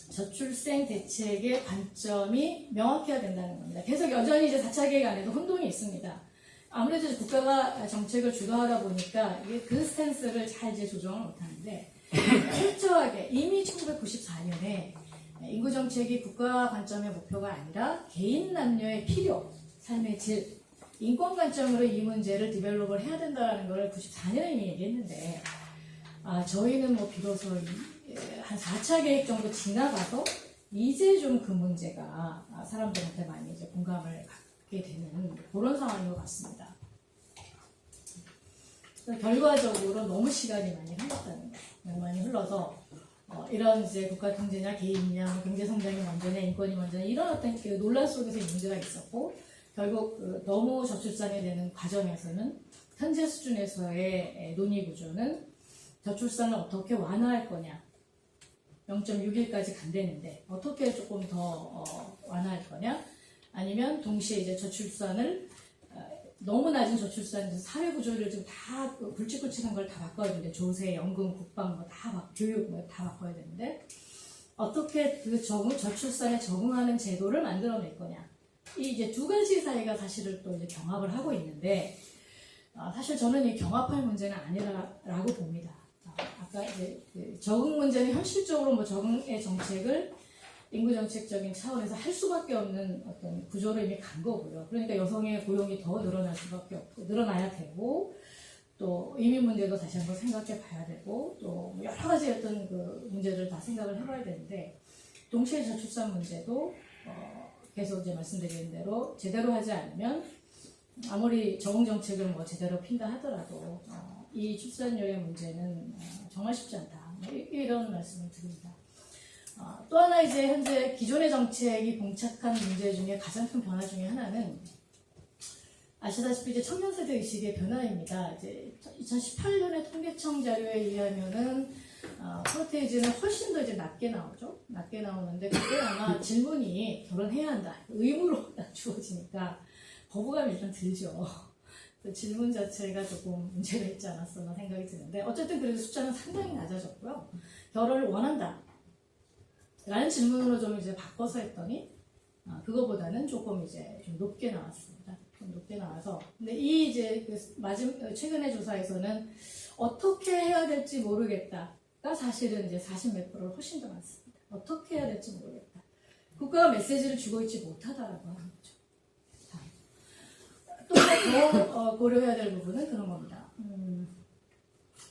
저출생 대책의 관점이 명확해야 된다는 겁니다. 계속 여전히 이제 4차 계획 안에도 혼동이 있습니다. 아무래도 이제 국가가 정책을 주도하다 보니까 이게 그 스탠스를 잘 이제 조정을 못하는데 철저하게 이미 1994년에 인구정책이 국가 관점의 목표가 아니라 개인 남녀의 필요, 삶의 질, 인권 관점으로 이 문제를 디벨롭을 해야 된다는 걸 94년에 이미 얘기했는데 저희는 비로소 한 4차 계획 정도 지나가서 이제 좀 그 문제가 사람들한테 많이 이제 공감을 갖게 되는 그런 상황인 것 같습니다. 결과적으로 너무 시간이 많이 흘렀다는 거예요. 많이 흘러서 이런 이제 국가 통제냐 개인이냐 경제 성장이 먼저냐 인권이 먼저냐 이런 어떤 그 논란 속에서 문제가 있었고 결국 너무 저출산이 되는 과정에서는 현재 수준에서의 논의 구조는 저출산을 어떻게 완화할 거냐 0.6일까지 간대는데 어떻게 조금 더 완화할 거냐 아니면 동시에 이제 저출산을 너무 낮은 저출산에서 사회 구조를 좀 다 굵직굵직한 걸 다 바꿔야 되는데 조세, 연금, 국방 교육 다 바꿔야 되는데 어떻게 그 저출산에 적응하는 제도를 만들어낼 거냐. 이 이제 두 가지 사이가 사실을 또 이제 경합을 하고 있는데 사실 저는 이 경합할 문제는 아니라고 봅니다. 아까 이제 그 적응 문제는 현실적으로 뭐 적응의 정책을 인구 정책적인 차원에서 할 수밖에 없는 어떤 구조로 이미 간 거고요. 그러니까 여성의 고용이 더 늘어날 수밖에 없고 늘어나야 되고 또 이민 문제도 다시 한번 생각해 봐야 되고 또 여러 가지 어떤 그 문제를 다 생각을 해봐야 되는데 동시에 저출산 문제도 계속 이제 말씀드린 대로 제대로 하지 않으면 아무리 적응 정책을 뭐 제대로 핀다 하더라도 이 출산율의 문제는 정말 쉽지 않다. 이런 말씀을 드립니다. 또 하나 이제 현재 기존의 정책이 봉착한 문제 중에 가장 큰 변화 중에 하나는 아시다시피 이제 청년 세대 의식의 변화입니다. 이제 2018년의 통계청 자료에 의하면은 프로테이즈는 훨씬 더 이제 낮게 나오죠. 낮게 나오는데 그때 아마 질문이 결혼해야 한다 의무로 주어지니까 거부감이 일단 들죠. 질문 자체가 조금 문제가 있지 않았었나 생각이 드는데 어쨌든 그래도 숫자는 상당히 낮아졌고요. 결혼을 원한다 라는 질문으로 좀 이제 바꿔서 했더니 그거보다는 조금 이제 좀 높게 나왔습니다. 좀 높게 나와서 근데 이 이제 최근의 조사에서는 어떻게 해야 될지 모르겠다가 사실은 이제 40몇 %를 훨씬 더 많습니다. 어떻게 해야 될지 모르겠다. 국가가 메시지를 주고 있지 못하다라고 하는 거죠. 또 더 고려해야 될 부분은 그런 겁니다.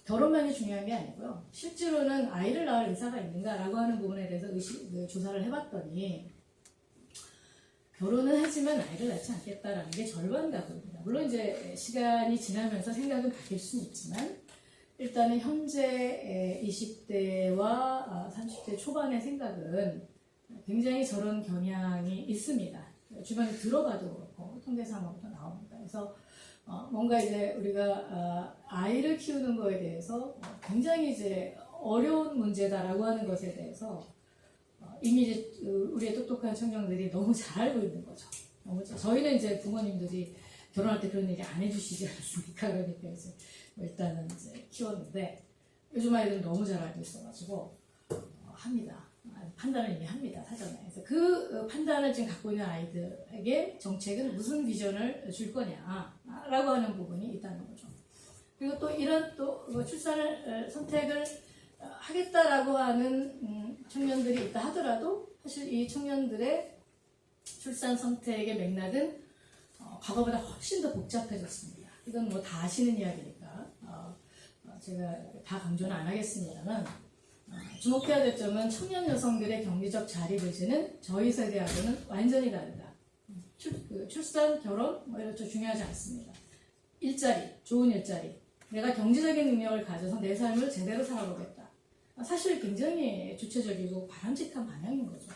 결혼만이 중요한 게 아니고요. 실제로는 아이를 낳을 의사가 있는가라고 하는 부분에 대해서 조사를 해봤더니 결혼은 하지만 아이를 낳지 않겠다라는 게 절반 가구입니다. 물론 이제 시간이 지나면서 생각은 바뀔 수는 있지만 일단은 현재 20대와 30대 초반의 생각은 굉장히 저런 경향이 있습니다. 주변에 들어봐도 그렇고 통계상으로도 나옵니다. 그래서 뭔가 이제 우리가 아이를 키우는 거에 대해서 굉장히 이제 어려운 문제다라고 하는 것에 대해서 이미 이제 우리의 똑똑한 청년들이 너무 잘 알고 있는 거죠. 저희는 이제 부모님들이 결혼할 때 그런 얘기 안 해주시지 않습니까? 그러니까 이제 일단은 이제 키웠는데 요즘 아이들은 너무 잘 알고 있어가지고 합니다. 판단을 이미 합니다. 사전에. 그래서 그 판단을 지금 갖고 있는 아이들에게 정책은 무슨 비전을 줄 거냐라고 하는 부분이 있다는 거죠. 그리고 또 이런 또 출산을 선택을 하겠다라고 하는 청년들이 있다 하더라도 사실 이 청년들의 출산 선택의 맥락은 과거보다 훨씬 더 복잡해졌습니다. 이건 뭐 다 아시는 이야기니까 제가 다 강조는 안 하겠습니다만 주목해야 될 점은 청년 여성들의 경제적 자립 의지는 저희 세대하고는 완전히 다르다. 출산, 결혼 뭐 이런 거 중요하지 않습니다. 일자리, 좋은 일자리, 내가 경제적인 능력을 가져서 내 삶을 제대로 살아보겠다. 사실 굉장히 주체적이고 바람직한 방향인 거죠.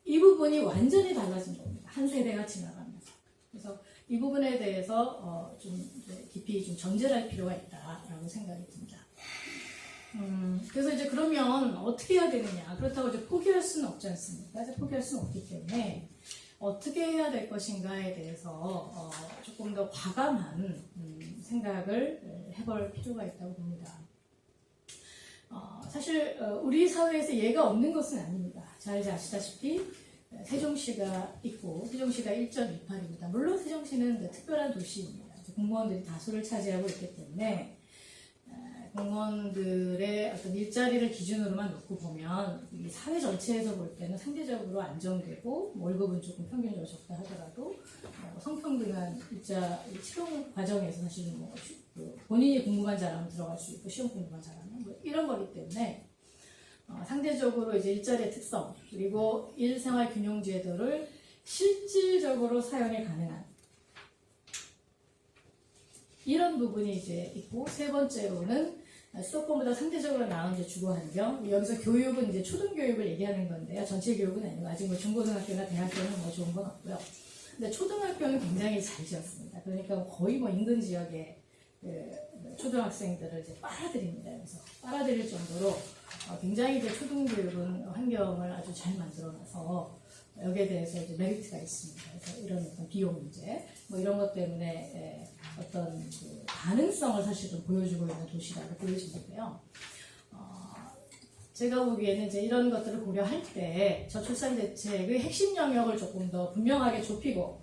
이 부분이 완전히 달라진 겁니다. 한 세대가 지나가면서. 그래서 이 부분에 대해서 좀 깊이 좀 전제를 할 필요가 있다라고 생각이 듭니다. 그래서 이제 그러면 어떻게 해야 되느냐. 그렇다고 이제 포기할 수는 없지 않습니까? 이제 포기할 수는 없기 때문에 어떻게 해야 될 것인가에 대해서 조금 더 과감한 생각을 해볼 필요가 있다고 봅니다. 사실 우리 사회에서 예가 없는 것은 아닙니다. 잘 아시다시피 세종시가 있고 세종시가 1.28입니다. 물론 세종시는 특별한 도시입니다. 공무원들이 다수를 차지하고 있기 때문에 공무원들의 어떤 일자리를 기준으로만 놓고 보면 이 사회 전체에서 볼 때는 상대적으로 안정되고 월급은 조금 평균적으로 적다 하더라도 성평등한 일자 채용 과정에서 사실은 뭐 본인이 공부만 잘하면 들어갈 수 있고 시험 공부만 잘하면 뭐 이런 거기 때문에 상대적으로 이제 일자리의 특성 그리고 일생활 균형 제도를 실질적으로 사용이 가능한 이런 부분이 이제 있고 세 번째로는 수도권보다 상대적으로 나은 이제 주거 환경 여기서 교육은 이제 초등교육을 얘기하는 건데요. 전체 교육은 아니고 아직 뭐 중고등학교나 대학교는 뭐 좋은 건 없고요. 근데 초등학교는 굉장히 잘 지었습니다. 그러니까 거의 뭐 인근 지역에 초등학생들을 이제 빨아들입니다. 그래서 빨아들일 정도로 굉장히 이제 초등교육은 환경을 아주 잘 만들어놔서 여기에 대해서 이제 메리트가 있습니다. 그래서 이런 어떤 비용 문제, 뭐 이런 것 때문에 어떤 그 가능성을 사실 좀 보여주고 있는 도시라고 보여지는데요. 제가 보기에는 이제 이런 것들을 고려할 때 저출산 대책의 핵심 영역을 조금 더 분명하게 좁히고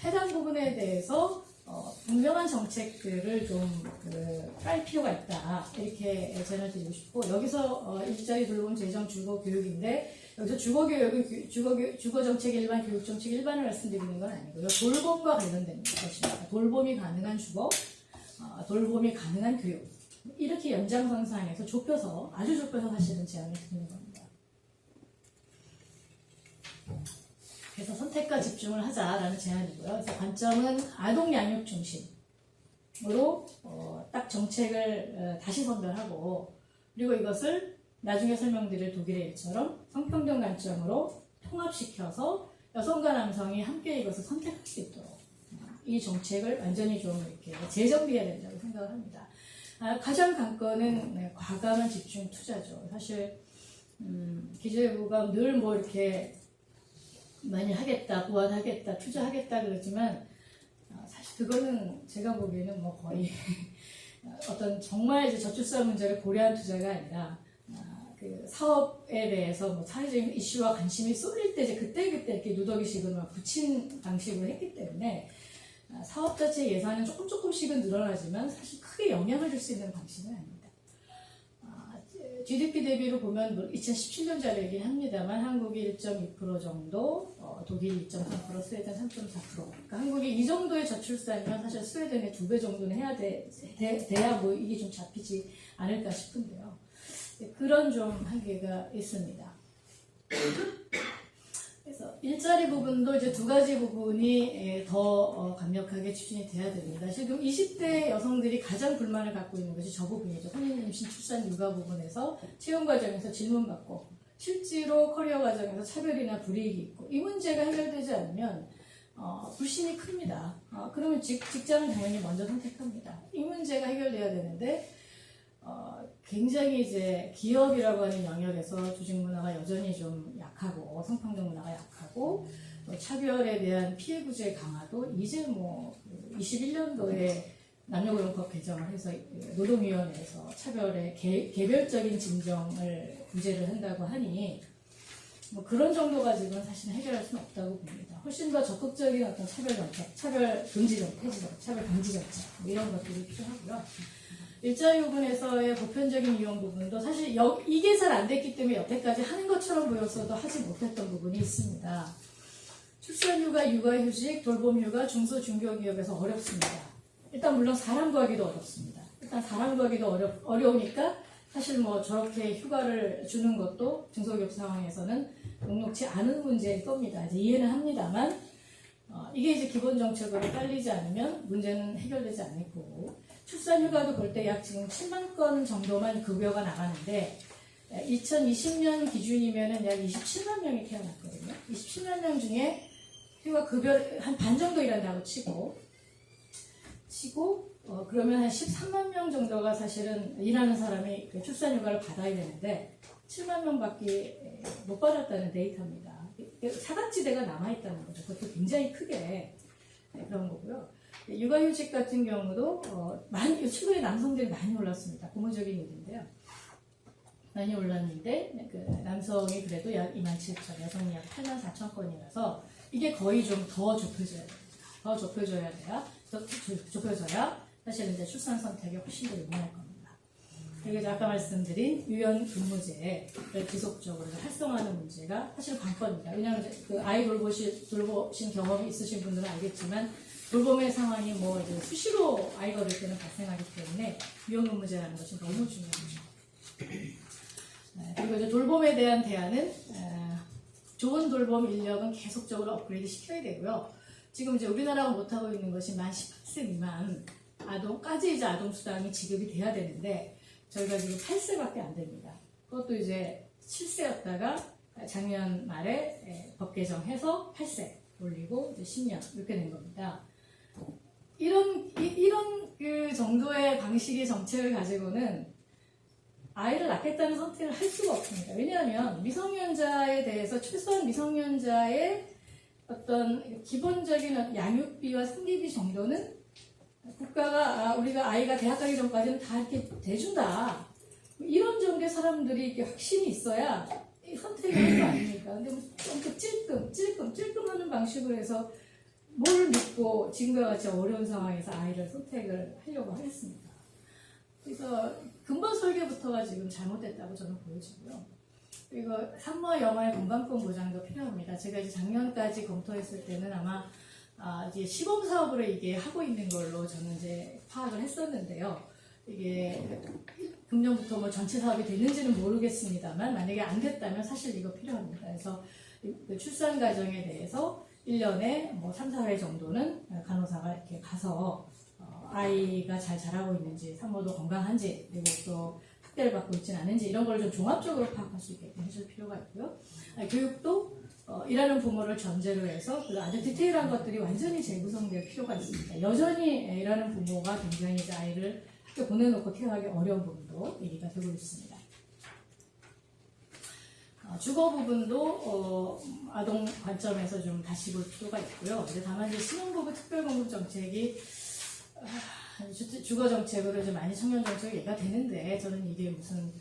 해당 부분에 대해서 분명한 정책들을 좀 깔 필요가 있다. 이렇게 제안을 드리고 싶고, 여기서 일자리 돌봄 재정 주거 교육인데, 여기서 주거 교육은 주거 정책 일반, 교육 정책 일반을 말씀드리는 건 아니고요. 돌봄과 관련된 것입니다. 돌봄이 가능한 주거, 돌봄이 가능한 교육. 이렇게 연장선상에서 좁혀서, 아주 좁혀서 사실은 제안을 드리는 겁니다. 그래서 선택과 집중을 하자라는 제안이고요. 그래서 관점은 아동 양육 중심으로 딱 정책을 다시 선별하고, 그리고 이것을 나중에 설명드릴 독일의 일처럼 성평등 관점으로 통합시켜서 여성과 남성이 함께 이것을 선택할 수 있도록 이 정책을 완전히 좀 이렇게 재정비해야 된다고 생각을 합니다. 가장 관건은 과감한 집중 투자죠. 사실 기재부가 늘 뭐 이렇게 많이 하겠다, 보완하겠다, 투자하겠다 그러지만 사실 그거는 제가 보기에는 뭐 거의 어떤 정말 이제 저출산 문제를 고려한 투자가 아니라 그 사업에 대해서 뭐 사회적인 이슈와 관심이 쏠릴 때 이제 그때 이렇게 누더기식으로 붙인 방식으로 했기 때문에 사업 자체 예산은 조금씩은 늘어나지만 사실 크게 영향을 줄 수 있는 방식은 아닙니다. GDP 대비로 보면 2017년자료이긴 합니다만 한국이 1.2% 정도, 독일 2.3%, 스웨덴 3.4%. 그러니까 한국이 이 정도의 저출산이면 사실 스웨덴의 2배 정도는 해야 돼야 뭐 이게 좀 잡히지 않을까 싶은데요. 그런 좀 한계가 있습니다. 그래서 일자리 부분도 이제 두 가지 부분이 더 강력하게 추진이 돼야 됩니다. 지금 20대 여성들이 가장 불만을 갖고 있는 것이 저 부분이죠. 혼인, 임신, 출산, 육아 부분에서 채용 과정에서 질문받고 실제로 커리어 과정에서 차별이나 불이익이 있고 이 문제가 해결되지 않으면 불신이 큽니다. 그러면 직장을 당연히 먼저 선택합니다. 이 문제가 해결돼야 되는데 굉장히 이제 기업이라고 하는 영역에서 조직 문화가 여전히 좀 약하고 성평등 문화가 약하고 차별에 대한 피해 구제 강화도 이제 뭐 21년도에 남녀고용법 개정을 해서 노동위원회에서 차별의 개별적인 진정을 구제를 한다고 하니 뭐 그런 정도 가지고는 사실 해결할 수는 없다고 봅니다. 훨씬 더 적극적인 어떤 차별 정책, 차별 금지 정책, 차별 방지 정책 뭐 이런 것들이 필요하고요. 일자리 부분에서의 보편적인 이용 부분도 사실 이게 잘 안 됐기 때문에 여태까지 하는 것처럼 보였어도 하지 못했던 부분이 있습니다. 출산휴가, 육아휴직, 돌봄휴가, 중소, 중견기업에서 어렵습니다. 일단 물론 사람 구하기도 어렵습니다. 일단 사람 구하기도 어려우니까 사실 뭐 저렇게 휴가를 주는 것도 중소기업 상황에서는 녹록치 않은 문제일 겁니다. 이제 이해는 합니다만 이게 이제 기본 정책으로 딸리지 않으면 문제는 해결되지 않을 거고 출산휴가도 볼 때 약 지금 7만 건 정도만 급여가 나가는데 2020년 기준이면은 약 27만 명이 태어났거든요. 27만 명 중에 휴가 급여 한 반 정도 일한다고 치고 그러면 한 13만 명 정도가 사실은 일하는 사람이 출산휴가를 받아야 되는데 7만 명밖에 못 받았다는 데이터입니다. 사각지대가 남아있다는 거죠. 그것도 굉장히 크게 그런 거고요. 육아휴직 같은 경우도 최근에 남성들이 많이 올랐습니다. 고무적인 일인데요. 많이 올랐는데 그 남성이 그래도 약 27,000, 여성이 약 84,000건이라서 이게 거의 좀 더 좁혀져야 됩니다. 더 좁혀져야 사실 이제 출산 선택이 훨씬 더 유리할 겁니다. 그리고 아까 말씀드린 유연 근무제를 지속적으로 활성화하는 문제가 사실 관건입니다. 왜냐하면 그 아이 돌보신 경험이 있으신 분들은 알겠지만 돌봄의 상황이 뭐 이제 수시로 아이가 어릴 때는 발생하기 때문에 유연 근무제라는 것이 너무 중요하죠. 그리고 이제 돌봄에 대한 대안은 좋은 돌봄 인력은 계속적으로 업그레이드 시켜야 되고요. 지금 이제 우리나라가 못하고 있는 것이 만 18세 미만 아동까지 이제 아동수당이 지급이 돼야 되는데 저희가 지금 8세밖에 안 됩니다. 그것도 이제 7세였다가 작년 말에 법 개정해서 8세 올리고 이제 10년 이렇게 된 겁니다. 이런 그 정도의 방식의 정책을 가지고는 아이를 낳겠다는 선택을 할 수가 없습니다. 왜냐하면 미성년자에 대해서 최소한 미성년자의 어떤 기본적인 양육비와 생계비 정도는 국가가 우리가 아이가 대학 가기 전까지는 다 이렇게 대준다. 이런 정도의 사람들이 이렇게 확신이 있어야 선택을 할 거 아닙니까? 근데 좀 찔끔하는 방식으로 해서 뭘 믿고 지금과 같이 어려운 상황에서 아이를 선택을 하려고 하겠습니다. 그래서 근본 설계부터가 지금 잘못됐다고 저는 보여지고요. 그리고 산모 영아의 건강권 보장도 필요합니다. 제가 이제 작년까지 검토했을 때는 아마 이제 시범 사업으로 이게 하고 있는 걸로 저는 이제 파악을 했었는데요. 이게 금년부터 뭐 전체 사업이 됐는지는 모르겠습니다만 만약에 안 됐다면 사실 이거 필요합니다. 그래서 그 출산 과정에 대해서 1년에 뭐 3, 4회 정도는 간호사가 이렇게 가서 아이가 잘 자라고 있는지, 산모도 건강한지, 그리고 또 학대를 받고 있지는 않은지 이런 걸 좀 종합적으로 파악할 수 있게 해줄 필요가 있고요. 교육도 일하는 부모를 전제로 해서 아주 디테일한 것들이 완전히 재구성될 필요가 있습니다. 여전히 일하는 부모가 굉장히 이제 아이를 학교 보내놓고 케어하기 어려운 부분도 얘기가 되고 있습니다. 주거 부분도 아동 관점에서 좀 다시 볼 필요가 있고요. 다만 이제 신혼부부 특별공급 정책이 주거 정책으로 좀 많이 청년 정책이 얘기가 되는데 저는 이게 무슨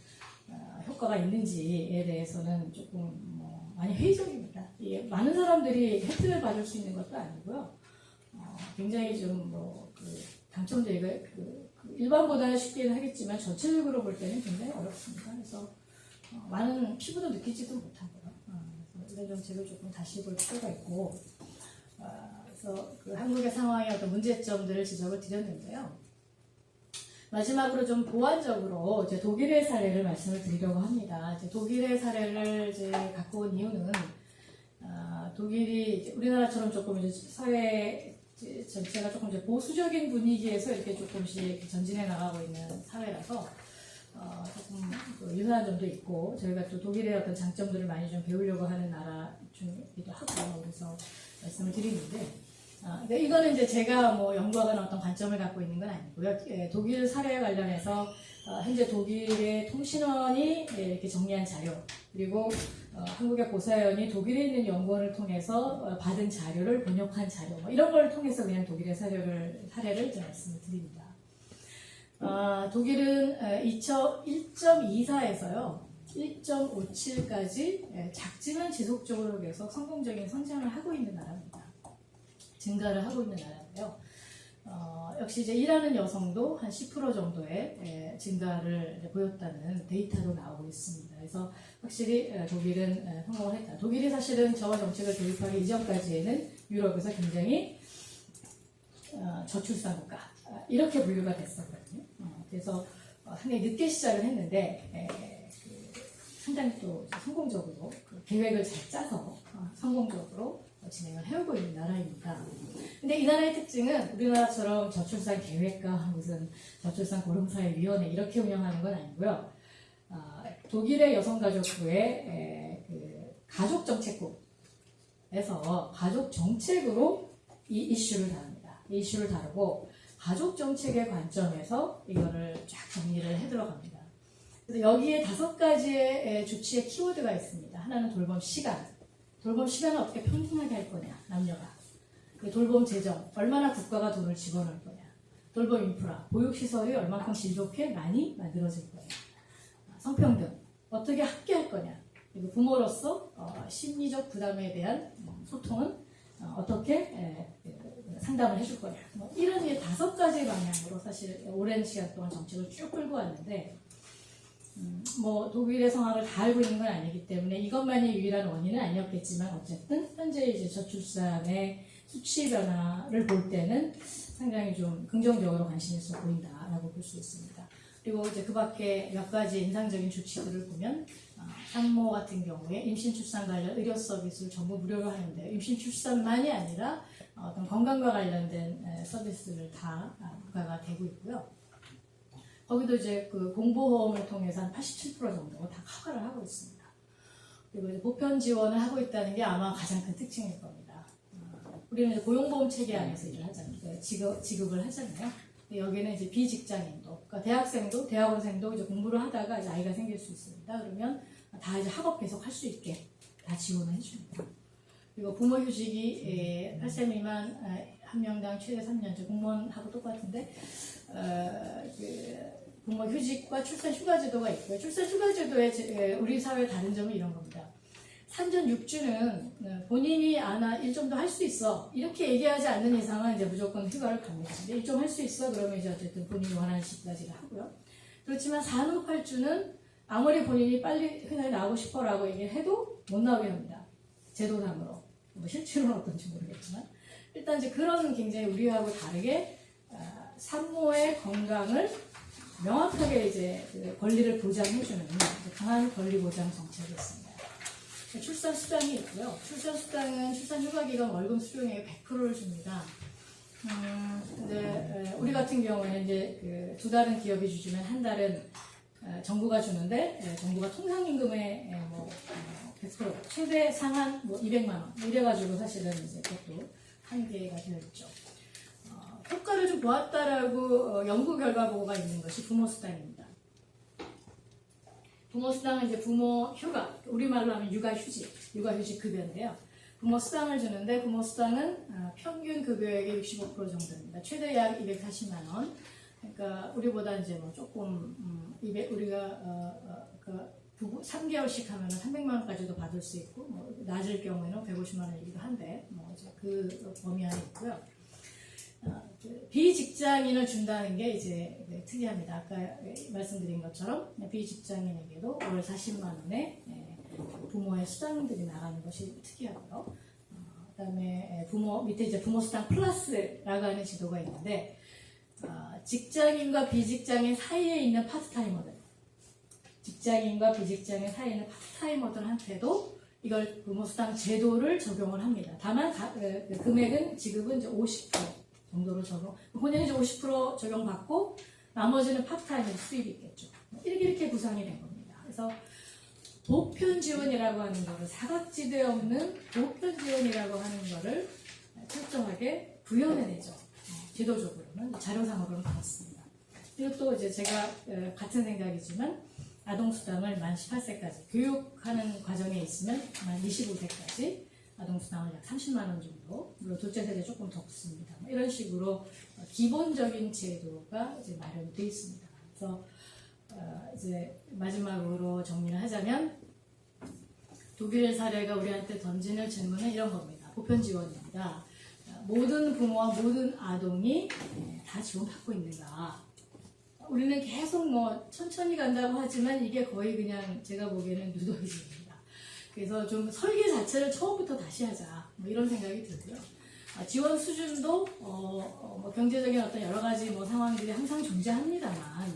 효과가 있는지에 대해서는 조금 많이 회의적입니다. 이게 많은 사람들이 혜택을 받을 수 있는 것도 아니고요. 굉장히 좀 당첨되기가 일반보다는 쉽게는 하겠지만 전체적으로 볼 때는 굉장히 어렵습니다. 그래서 많은 피부도 느끼지도 못하고요. 그래서 이런 정책을 조금 다시 볼 필요가 있고, 그래서 그 한국의 상황의 어떤 문제점들을 지적을 드렸는데요. 마지막으로 좀 보완적으로 이제 독일의 사례를 말씀을 드리려고 합니다. 이제 독일의 사례를 이제 갖고 온 이유는 독일이 이제 우리나라처럼 조금 이제 사회 전체가 조금 이제 보수적인 분위기에서 이렇게 조금씩 전진해 나가고 있는 사회라서 조금 유사한 점도 있고 저희가 또 독일의 어떤 장점들을 많이 좀 배우려고 하는 나라 중이기도 하고 그래서 말씀을 드리는데 그러니까 이거는 이제 제가 뭐 연구하거나 어떤 관점을 갖고 있는 건 아니고요. 독일 사례에 관련해서 현재 독일의 통신원이 이렇게 정리한 자료 그리고 한국의 고사연이 독일에 있는 연구원을 통해서 받은 자료를 번역한 자료 뭐 이런 걸 통해서 그냥 독일의 사례를 이제 말씀을 드립니다. 독일은 1.24에서요 1.57까지 작지만 지속적으로 계속 성공적인 성장을 하고 있는 나라입니다. 증가를 하고 있는 나라인데요. 역시 이제 일하는 여성도 한 10% 정도의 증가를 보였다는 데이터도 나오고 있습니다. 그래서 확실히 독일은 성공을 했다. 독일이 사실은 저와 정책을 도입하기 이전까지에는 유럽에서 굉장히 저출산 국가 이렇게 분류가 됐었거든요. 그래서 상당히 늦게 시작을 했는데 상당히 또 성공적으로 그 계획을 잘 짜서 성공적으로 진행을 해오고 있는 나라입니다. 근데 이 나라의 특징은 우리나라처럼 저출산 계획과 무슨 저출산 고령사회위원회 이렇게 운영하는 건 아니고요. 독일의 여성가족부의 그 가족정책국에서 가족정책으로 이 이슈를 다룹니다. 이 이슈를 다루고 가족정책의 관점에서 이거를 쫙 정리를 해 들어갑니다. 그래서 여기에 5가지의 조치의 키워드가 있습니다. 하나는 돌봄 시간. 돌봄 시간을 어떻게 평등하게 할 거냐, 남녀가. 돌봄 재정, 얼마나 국가가 돈을 집어넣을 거냐. 돌봄 인프라, 보육시설이 얼마큼 질 좋게 많이 만들어질 거냐. 성평등, 어떻게 함께 할 거냐. 그리고 부모로서 심리적 부담에 대한 소통은 어떻게 상담을 해줄 거냐. 뭐 이런 5가지 방향으로 사실 오랜 시간 동안 정책을 쭉 끌고 왔는데 뭐 독일의 상황을 다 알고 있는 건 아니기 때문에 이것만이 유일한 원인은 아니었겠지만 어쨌든 현재 이제 저출산의 수치 변화를 볼 때는 상당히 좀 긍정적으로 관심 있어 보인다라고 볼 수 있습니다. 그리고 이제 그 밖에 몇 가지 인상적인 조치들을 보면 산모 같은 경우에 임신 출산 관련 의료 서비스를 전부 무료로 하는데 임신 출산만이 아니라 어떤 건강과 관련된 서비스를 다 부과가 되고 있고요. 거기도 이제 그 공보험을 통해서 한 87% 정도 다 커버를 하고 있습니다. 그리고 이제 보편 지원을 하고 있다는 게 아마 가장 큰 특징일 겁니다. 우리는 이제 고용보험 체계 안에서 일을 하잖아요. 그러니까 지급을 하잖아요. 근데 여기는 이제 비직장인도, 그러니까 대학생도, 대학원생도 이제 공부를 하다가 이제 아이가 생길 수 있습니다. 그러면 다 이제 학업 계속 할 수 있게 다 지원을 해줍니다. 그리고 부모휴직이 8세 미만 한 명당 최대 3년, 공무원하고 똑같은데, 부모휴직과 출산휴가제도가 있고요. 출산휴가제도의 우리 사회의 다른 점은 이런 겁니다. 산전 6주는 본인이 일정도 할 수 있어. 이렇게 얘기하지 않는 이상은 이제 무조건 휴가를 갑니다. 근데 일정 할 수 있어. 그러면 이제 어쨌든 본인이 원하는 시기까지를 하고요. 그렇지만 산후 8주는 아무리 본인이 빨리 흔히 나오고 싶어라고 얘기를 해도 못 나오게 합니다. 제도상으로. 뭐 실제로는 어떤지 모르겠지만. 일단 이제 그런 굉장히 우리하고 다르게 산모의 건강을 명확하게 이제 그 권리를 보장해주는 강한 권리 보장 정책이 있습니다. 출산수당이 있고요. 출산수당은 출산휴가기간 월급 수령액의 100%를 줍니다. 근데 우리 같은 경우에는 이제 두 달은 기업이 주지만 한 달은 정부가 주는데 정부가 통상임금의 100% 최대 상한 200만 원 이래가지고 사실은 이제 그것도 한계가 되어 있죠. 효과를 좀 보았다라고 연구 결과 보고가 있는 것이 부모수당입니다. 부모수당은 이제 부모휴가, 우리말로 하면 육아휴직 급여인데요. 부모수당을 주는데 부모수당은 평균 급여액의 65% 정도입니다. 최대 약 240만 원. 그러니까 우리보다 이제 뭐 조금 우리가 3개월씩 하면 300만 원까지도 받을 수 있고 뭐 낮을 경우에는 150만 원이기도 한데 뭐 이제 그 범위 안에 있고요. 비직장인을 준다는 게 이제 특이합니다. 아까 말씀드린 것처럼 비직장인에게도 월 40만 원의 부모의 수당들이 나가는 것이 특이하고요. 그다음에 밑에 이제 부모 수당 플러스라고 하는 제도가 있는데 직장인과 비직장인 사이에 있는 파트타이머들, 직장인과 비직장인 사이에 있는 파트타이머들한테도 이걸 부모 수당 제도를 적용을 합니다. 다만 금액은 지급은 이제 50% 정도로 적용, 본인은 이제 50% 적용받고 나머지는 파트타임으로 수입이 있겠죠. 이렇게 구성이 된 겁니다. 그래서 보편 지원이라고 하는 거를 사각지대 없는 보편 지원이라고 하는 거를 철저하게 구현해내죠. 제도적으로는 자료상으로는 그렇습니다. 그리고 또 이제 제가 같은 생각이지만 아동수당을 만 18세까지 교육하는 과정에 있으면 만 25세까지 아동수당을 약 30만 원 정도, 물론 둘째 세대 조금 더 붙습니다. 이런 식으로 기본적인 제도가 이제 마련이 되어 있습니다. 그래서 이제 마지막으로 정리를 하자면 독일 사례가 우리한테 던지는 질문은 이런 겁니다. 보편 지원입니다. 모든 부모와 모든 아동이 다 지원받고 있는가? 우리는 계속 뭐 천천히 간다고 하지만 이게 거의 그냥 제가 보기에는 누더기입니다. 그래서 좀 설계 자체를 처음부터 다시 하자 뭐 이런 생각이 들고요. 지원 수준도 뭐 경제적인 어떤 여러 가지 뭐 상황들이 항상 존재합니다만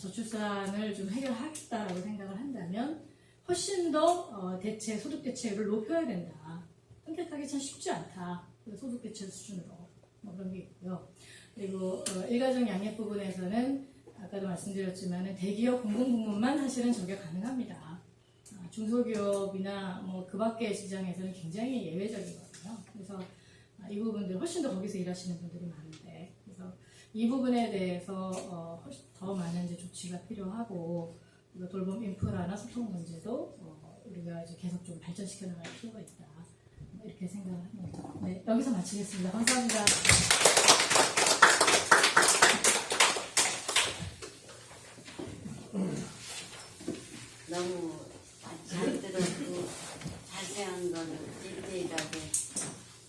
저출산을 좀 해결하겠다라고 생각을 한다면 훨씬 더 소득 대체율을 높여야 된다. 선택하기 참 쉽지 않다. 소득 대체율 수준으로 뭐 그런 게 있고요. 그리고 일가정 양육 부분에서는 아까도 말씀드렸지만 대기업 공공부문만 사실은 저게 가능합니다. 중소기업이나 뭐 그 밖의 시장에서는 굉장히 예외적이거든요. 그래서 이 부분들 훨씬 더 거기서 일하시는 분들이 많은데, 그래서 이 부분에 대해서 훨씬 더 많은 이제 조치가 필요하고, 그리고 돌봄 인프라나 소통 문제도 우리가 이제 계속 좀 발전시켜 나갈 필요가 있다. 이렇게 생각을 합니다. 네, 여기서 마치겠습니다. 감사합니다. 너무 잘 들었고 자세한 거는 디테일하게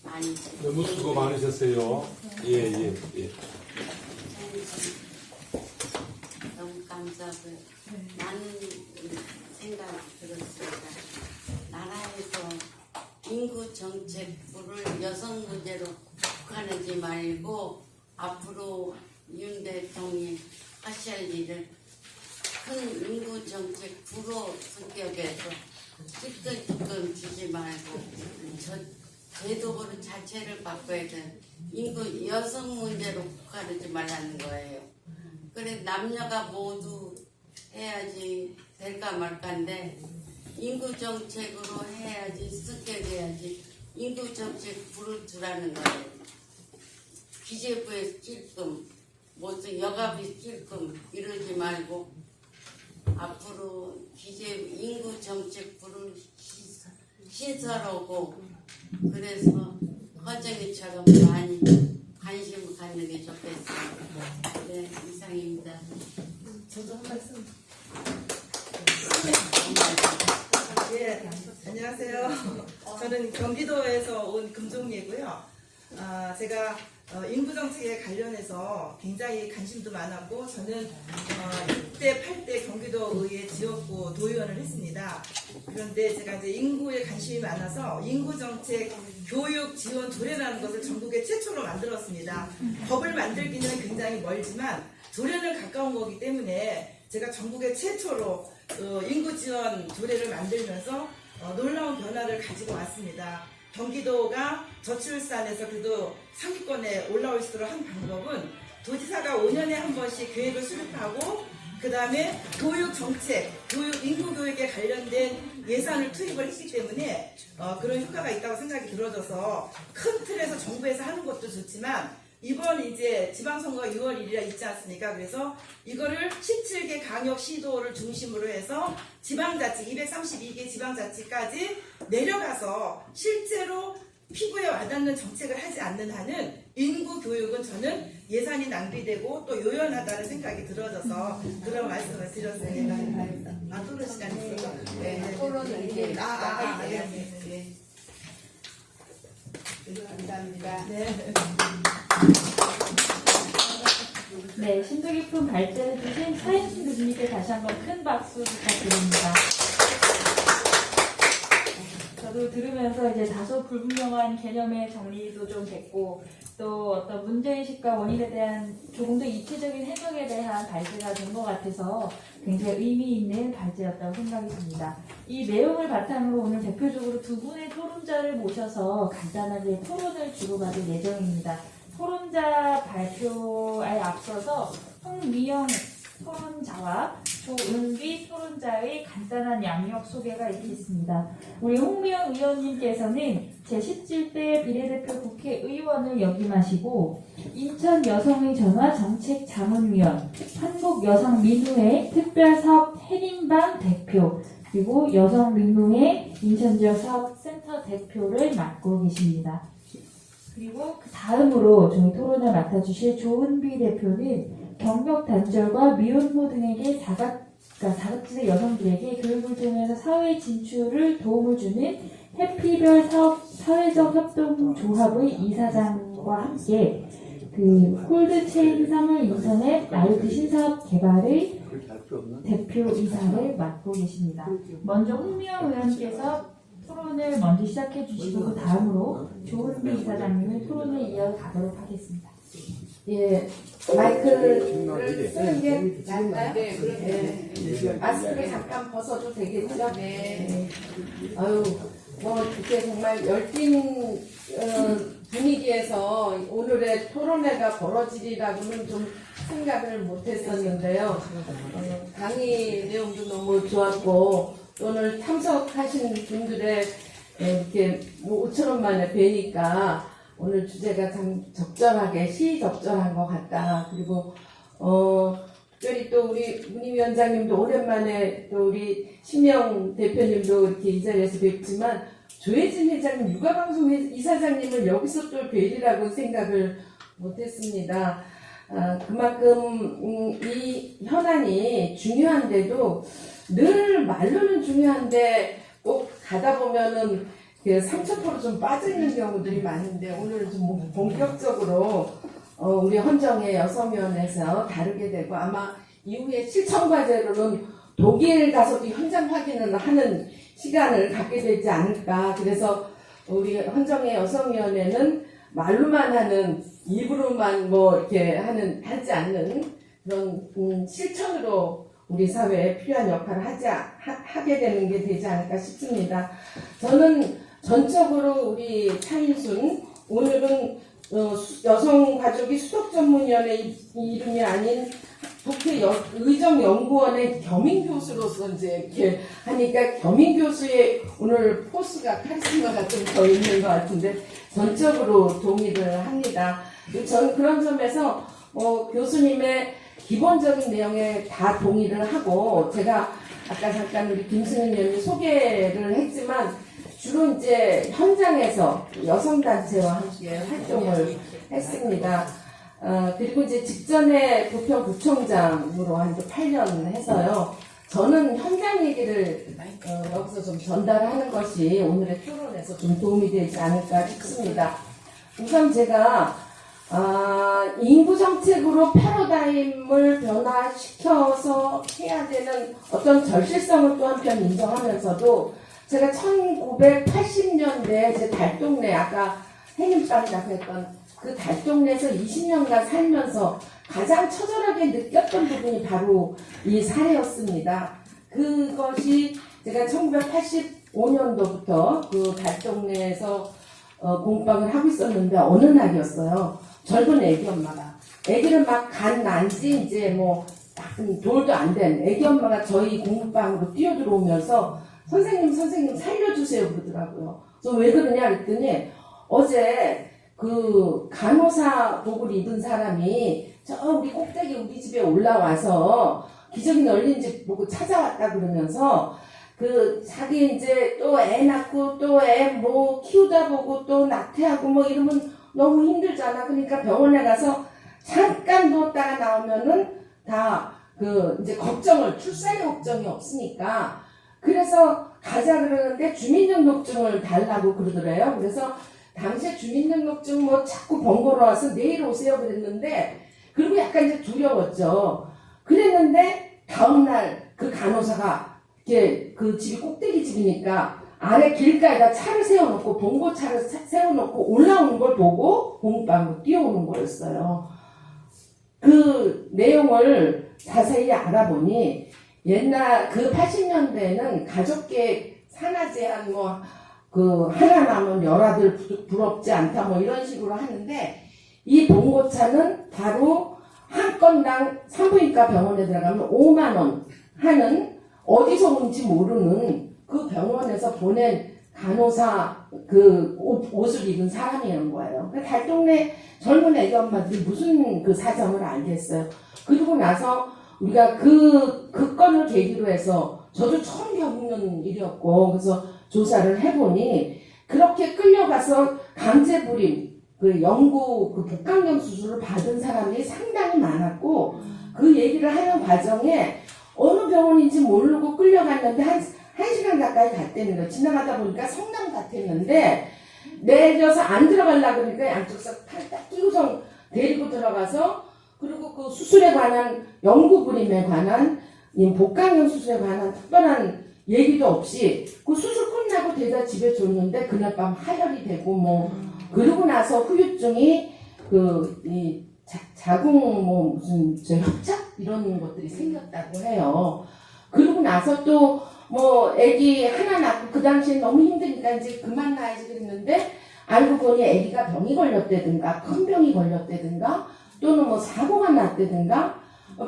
많이 너무 수고 많으셨어요. 예. 너무 감사하고요. 많은 생각이 들었습니다. 나라에서 인구 정책부를 여성 문제로 국한하지 말고 앞으로 윤 대통령이 하셔야 할 일을 큰 인구 정책 부로 성격에서 찌끈찌끈 주지 말고 제도로 자체를 바꿔야 돼. 인구 여성 문제로 국한하지 말라는 거예요. 그래 남녀가 모두 해야지 될까 말까인데 인구 정책으로 해야지 성격해야지 인구 정책 부르주라는 거예요. 기재부에 찔끔 무슨 여가비 찔끔 이러지 말고 앞으로 인구 정책 부를 신설하고 그래서 허정이처럼 많이 관심을 갖는 게 좋겠어요. 네, 이상입니다. 저도 한 말씀. 예, 안녕하세요. 저는 경기도에서 온 금종리고요. 제가 인구 정책에 관련해서 굉장히 관심도 많았고 저는 6대, 8대 경기도의회 지역구 도의원을 했습니다. 그런데 제가 이제 인구에 관심이 많아서 인구 정책 교육 지원 조례라는 것을 전국에 최초로 만들었습니다. 법을 만들기는 굉장히 멀지만 조례는 가까운 거기 때문에 제가 전국에 최초로 인구 지원 조례를 만들면서 놀라운 변화를 가지고 왔습니다. 경기도가 저출산에서 그래도 상위권에 올라올 수 있도록 한 방법은 도지사가 5년에 한 번씩 계획을 수립하고 그 다음에 교육 정책, 인구 교육에 관련된 예산을 투입을 했기 때문에 그런 효과가 있다고 생각이 들어져서 큰 틀에서 정부에서 하는 것도 좋지만 이번 이제 지방선거가 6월 1일에 있지 않습니까? 그래서 이거를 17개 강역시도를 중심으로 해서 지방자치, 232개 지방자치까지 내려가서 실제로 피부에 와닿는 정책을 하지 않는 한은 인구 교육은 저는 예산이 낭비되고 또 요연하다는 생각이 들어져서 그런 말씀을 드렸습니다. 토론 시간이 있어서. 네. 토론은 이렇게 네. 감사합니다. 네, 심도 깊은 발제해 주신 차인순 교수님께 다시 한번 큰 박수 부탁드립니다. 저도 들으면서 이제 다소 불분명한 개념의 정리도 좀 됐고 또 어떤 문제의식과 원인에 대한 조금 더 입체적인 해석에 대한 발제가 된 것 같아서 굉장히 의미 있는 발제였다고 생각이 듭니다. 이 내용을 바탕으로 오늘 대표적으로 두 분의 토론자를 모셔서 간단하게 토론을 주고받을 예정입니다. 토론자 발표에 앞서서 홍미영 토론자와 조은비 토론자의 간단한 양력 소개가 있겠습니다. 우리 홍미영 의원님께서는 제17대 비례대표 국회의원을 역임하시고 인천여성의 전화 정책자문위원, 한국여성민우회 특별사업 해림방 대표, 그리고 여성민우회 인천지역사업센터 대표를 맡고 계십니다. 그리고 그 다음으로 저희 토론을 맡아주실 조은비 대표는 경력 단절과 미혼모 등에게 자각지대 여성들에게 교육을 통해서 사회 진출을 도움을 주는 해피별 사회적 협동조합의 이사장과 함께 그 콜드체인 사물 인터넷 라이트 신사업 개발의 대표이사를 맡고 계십니다. 먼저 홍미영 의원께서 토론을 먼저 시작해 주시고 그 다음으로 조은비 이사장님의 토론을 이어가도록 하겠습니다. 예, 마이크를 쓰는 게 나을까요? 네, 그러면 마스크를 잠깐 벗어도 되겠죠? 네. 아유, 이렇게 정말 열띤 분위기에서 오늘의 토론회가 벌어지리라고는 좀 생각을 못했었는데요. 강의 내용도 너무 좋았고 오늘 참석하신 분들의 이렇게 5천 원 만에 뵈니까 오늘 주제가 참 적절하게 시적절한 것 같다. 그리고 특별히 또 우리 문희 위원장님도 오랜만에 또 우리 신명 대표님도 이렇게 이 자리에서 뵙지만 조혜진 회장님 육아방송 이사장님을 여기서 또 뵈리라고 생각을 못했습니다. 그만큼 이 현안이 중요한데도 늘 말로는 중요한데 꼭 가다 보면은 그 상처포로 좀 빠져있는 경우들이 많은데 오늘은 좀 본격적으로 우리 헌정의 여성위원회에서 다루게 되고 아마 이후에 실천과제로는 독일 가서도 현장 확인을 하는 시간을 갖게 되지 않을까. 그래서 우리 헌정의 여성위원회는 말로만 하는 입으로만 이렇게 하지 않는 그런 실천으로 우리 사회에 필요한 역할을 하게 되는 게 되지 않을까 싶습니다. 저는 전적으로 우리 차인순, 오늘은 여성가족이 수석전문위원회 이름이 아닌 국회 의정연구원의 겸임 교수로서 이제 이렇게 하니까 겸임 교수의 오늘 포스가 카리스마가 좀 더 있는 것 같은데 전적으로 동의를 합니다. 저는 그런 점에서 교수님의 기본적인 내용에 다 동의를 하고 제가 아까 잠깐 우리 김승현 의원이 소개를 했지만 주로 이제 현장에서 여성단체와 함께 활동을 했습니다. 그리고 이제 직전에 부평구청장으로 한 8년 해서요. 저는 현장 얘기를 여기서 좀 전달하는 것이 오늘의 토론에서 좀 도움이 되지 않을까 싶습니다. 우선 제가 인구 정책으로 패러다임을 변화시켜서 해야 되는 어떤 절실성을 또 한편 인정하면서도 제가 1980년대에 제 달동네 아까 해님방이라고 했던 그 달동네에서 20년간 살면서 가장 처절하게 느꼈던 부분이 바로 이 사례였습니다. 그것이 제가 1985년도부터 그 달동네에서 공방을 하고 있었는데 어느 날이었어요. 젊은 애기 엄마가 애기를 막 간 난지 이제 뭐 돌도 안 된 애기 엄마가 저희 공방으로 뛰어들어오면서 선생님 살려주세요 그러더라고요. 그래서 왜 그러냐 그랬더니 어제 그 간호사복을 입은 사람이 저 우리 꼭대기 우리 집에 올라와서 기저귀 널린지 보고 찾아왔다 그러면서 그 자기 이제 또 애 낳고 또 애 뭐 키우다 보고 또 낙태하고 뭐 이러면 너무 힘들잖아. 그러니까 병원에 가서 잠깐 누웠다가 나오면은 다 그 이제 출산의 걱정이 없으니까 그래서 가자 그러는데 주민등록증을 달라고 그러더래요. 그래서 당시에 주민등록증 뭐 자꾸 번거로워서 내일 오세요 그랬는데 그리고 약간 이제 두려웠죠. 그랬는데 다음날 그 간호사가 이렇게 그 집이 꼭대기 집이니까 아래 길가에다 차를 세워놓고 봉고차를 세워놓고 올라오는 걸 보고 공방으로 뛰어오는 거였어요. 그 내용을 자세히 알아보니 옛날 그 80년대에는 가족계획 산하 제한 뭐 그 하나 남은 열아들 부럽지 않다 뭐 이런 식으로 하는데 이 봉고차는 바로 한 건당 산부인과 병원에 들어가면 5만 원 하는 어디서 온지 모르는 그 병원에서 보낸 간호사 그 옷을 입은 사람이란 거예요. 그러니까 달동네 젊은 애기 엄마들이 무슨 그 사정을 알겠어요. 그리고 나서 우리가 그 건을 계기로 해서 저도 처음 겪는 일이었고 그래서 조사를 해보니 그렇게 끌려가서 강제불임 그 영구 그 복강경 수술을 받은 사람이 상당히 많았고 그 얘기를 하는 과정에 어느 병원인지 모르고 끌려갔는데 한 시간 가까이 갔다는 거예요. 지나가다 보니까 성남 같았는데 내려서 안 들어가려고 그러니까 양쪽에서 팔 딱 끼고서 데리고 들어가서 그리고 그 수술에 관한 영구불임에 관한 복강경 수술에 관한 특별한 얘기도 없이 그 수술 끝나고 데려다 집에 줬는데 그날 밤 하혈이 되고 뭐 그러고 나서 후유증이 이 자궁 뭐 무슨 협착 이런 것들이 생겼다고 해요. 그러고 나서 또 뭐 아기 하나 낳고 그 당시에 너무 힘드니까 이제 그만 낳아야지 그랬는데 알고 보니 아기가 병이 걸렸다든가 큰 병이 걸렸다든가 또는 뭐 사고가 났다든가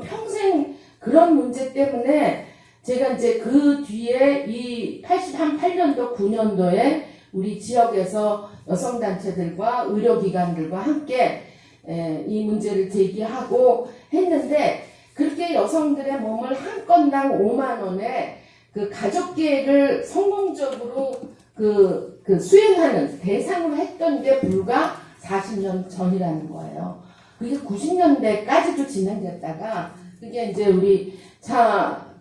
평생 그런 문제 때문에 제가 이제 그 뒤에 이 88년도 9년도에 우리 지역에서 여성단체들과 의료기관들과 함께 이 문제를 제기하고 했는데 그렇게 여성들의 몸을 한 건당 5만 원에 그 가족계획을 성공적으로 그 수행하는 대상으로 했던 게 불과 40년 전이라는 거예요. 그게 90년대까지도 진행됐다가 그게 이제 우리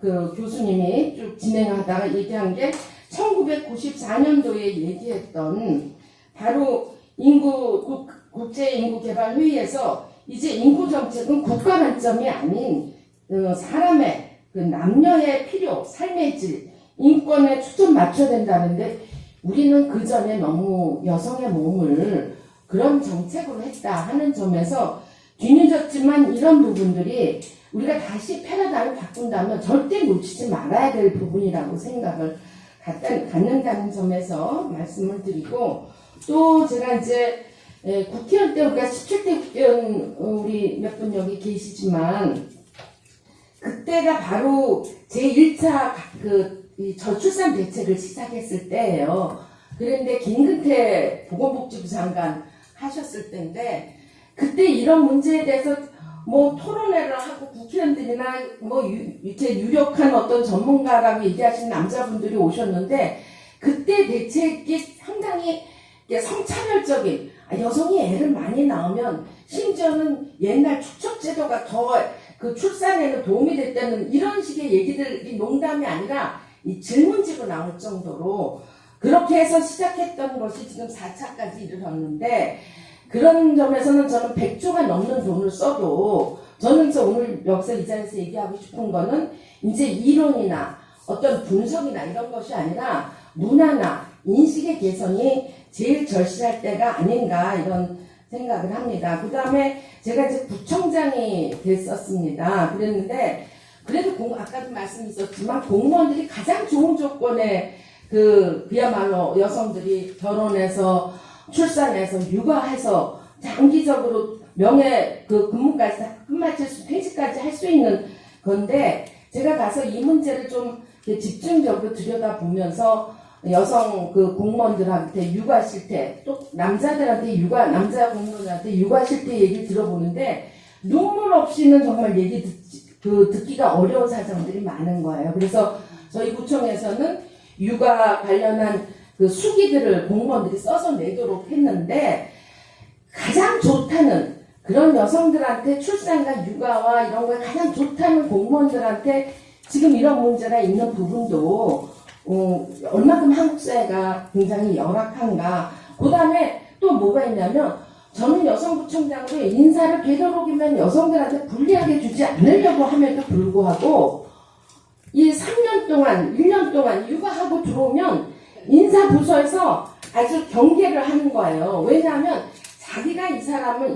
그 교수님이 쭉 진행하다가 얘기한 게 1994년도에 얘기했던 바로 국제인구개발회의에서 이제 인구정책은 국가 관점이 아닌 사람의 그 남녀의 필요, 삶의 질, 인권에 초점 맞춰야 된다는데 우리는 그 전에 너무 여성의 몸을 그런 정책으로 했다 하는 점에서 뒤늦었지만 이런 부분들이 우리가 다시 패러다임을 바꾼다면 절대 놓치지 말아야 될 부분이라고 생각을 갖는다는 점에서 말씀을 드리고 또 제가 이제 국회의원 때 우리가 17대 국회의원 우리 몇 분 여기 계시지만 그때가 바로 제 1차 이 저출산 대책을 시작했을 때예요. 그런데 김근태 보건복지부 장관 하셨을 때인데 그때 이런 문제에 대해서 뭐 토론회를 하고 국회의원들이나 뭐 이제 유력한 어떤 전문가라고 얘기하시는 남자분들이 오셨는데 그때 대책이 상당히 성차별적인 여성이 애를 많이 낳으면 심지어는 옛날 축적제도가 더 그 출산에는 도움이 됐다는 이런 식의 얘기들이 농담이 아니라 이 질문지로 나올 정도로 그렇게 해서 시작했던 것이 지금 4차까지 이르렀는데 그런 점에서는 저는 100조가 넘는 돈을 써도 저는 오늘 여기서 이 자리에서 얘기하고 싶은 거는 이제 이론이나 어떤 분석이나 이런 것이 아니라 문화나 인식의 개선이 제일 절실할 때가 아닌가 이런 생각을 합니다. 그 다음에 제가 이제 구청장이 됐었습니다. 그랬는데 그래도 아까도 말씀 있었지만 공무원들이 가장 좋은 조건에 그야말로 여성들이 결혼해서 출산해서 육아해서 장기적으로 명예 근무까지 끝마칠 수, 퇴직까지 할 수 있는 건데 제가 가서 이 문제를 좀 집중적으로 들여다보면서 여성 공무원들한테 육아 실태 또 남자들한테 남자 공무원들한테 육아 실태 얘기를 들어보는데 눈물 없이는 정말 듣기가 어려운 사정들이 많은 거예요. 그래서 저희 구청에서는 육아 관련한 수기들을 공무원들이 써서 내도록 했는데 가장 좋다는 그런 여성들한테 출산과 육아와 이런 거에 가장 좋다는 공무원들한테 지금 이런 문제가 있는 부분도 얼마큼 한국 사회가 굉장히 열악한가. 그 다음에 또 뭐가 있냐면 저는 여성구청장으로 인사를 되도록이면 여성들한테 불리하게 주지 않으려고 함에도 불구하고 이 3년 동안 1년 동안 육아하고 들어오면 인사부서에서 아주 경계를 하는 거예요. 왜냐하면 자기가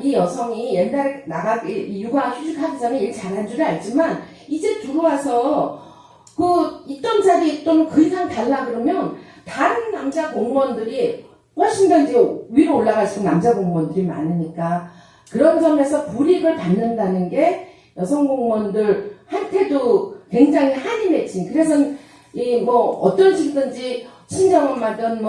이 여성이 옛날에 육아 휴직하기 전에 일 잘한 줄 알지만 이제 들어와서 있던 자리 또는 그 이상 달라 그러면 다른 남자 공무원들이 훨씬 더 이제 위로 올라갈수록 남자 공무원들이 많으니까 그런 점에서 불이익을 받는다는 게 여성 공무원들한테도 굉장히 한이 맺힌. 그래서 어떤 식이든지 친정엄마든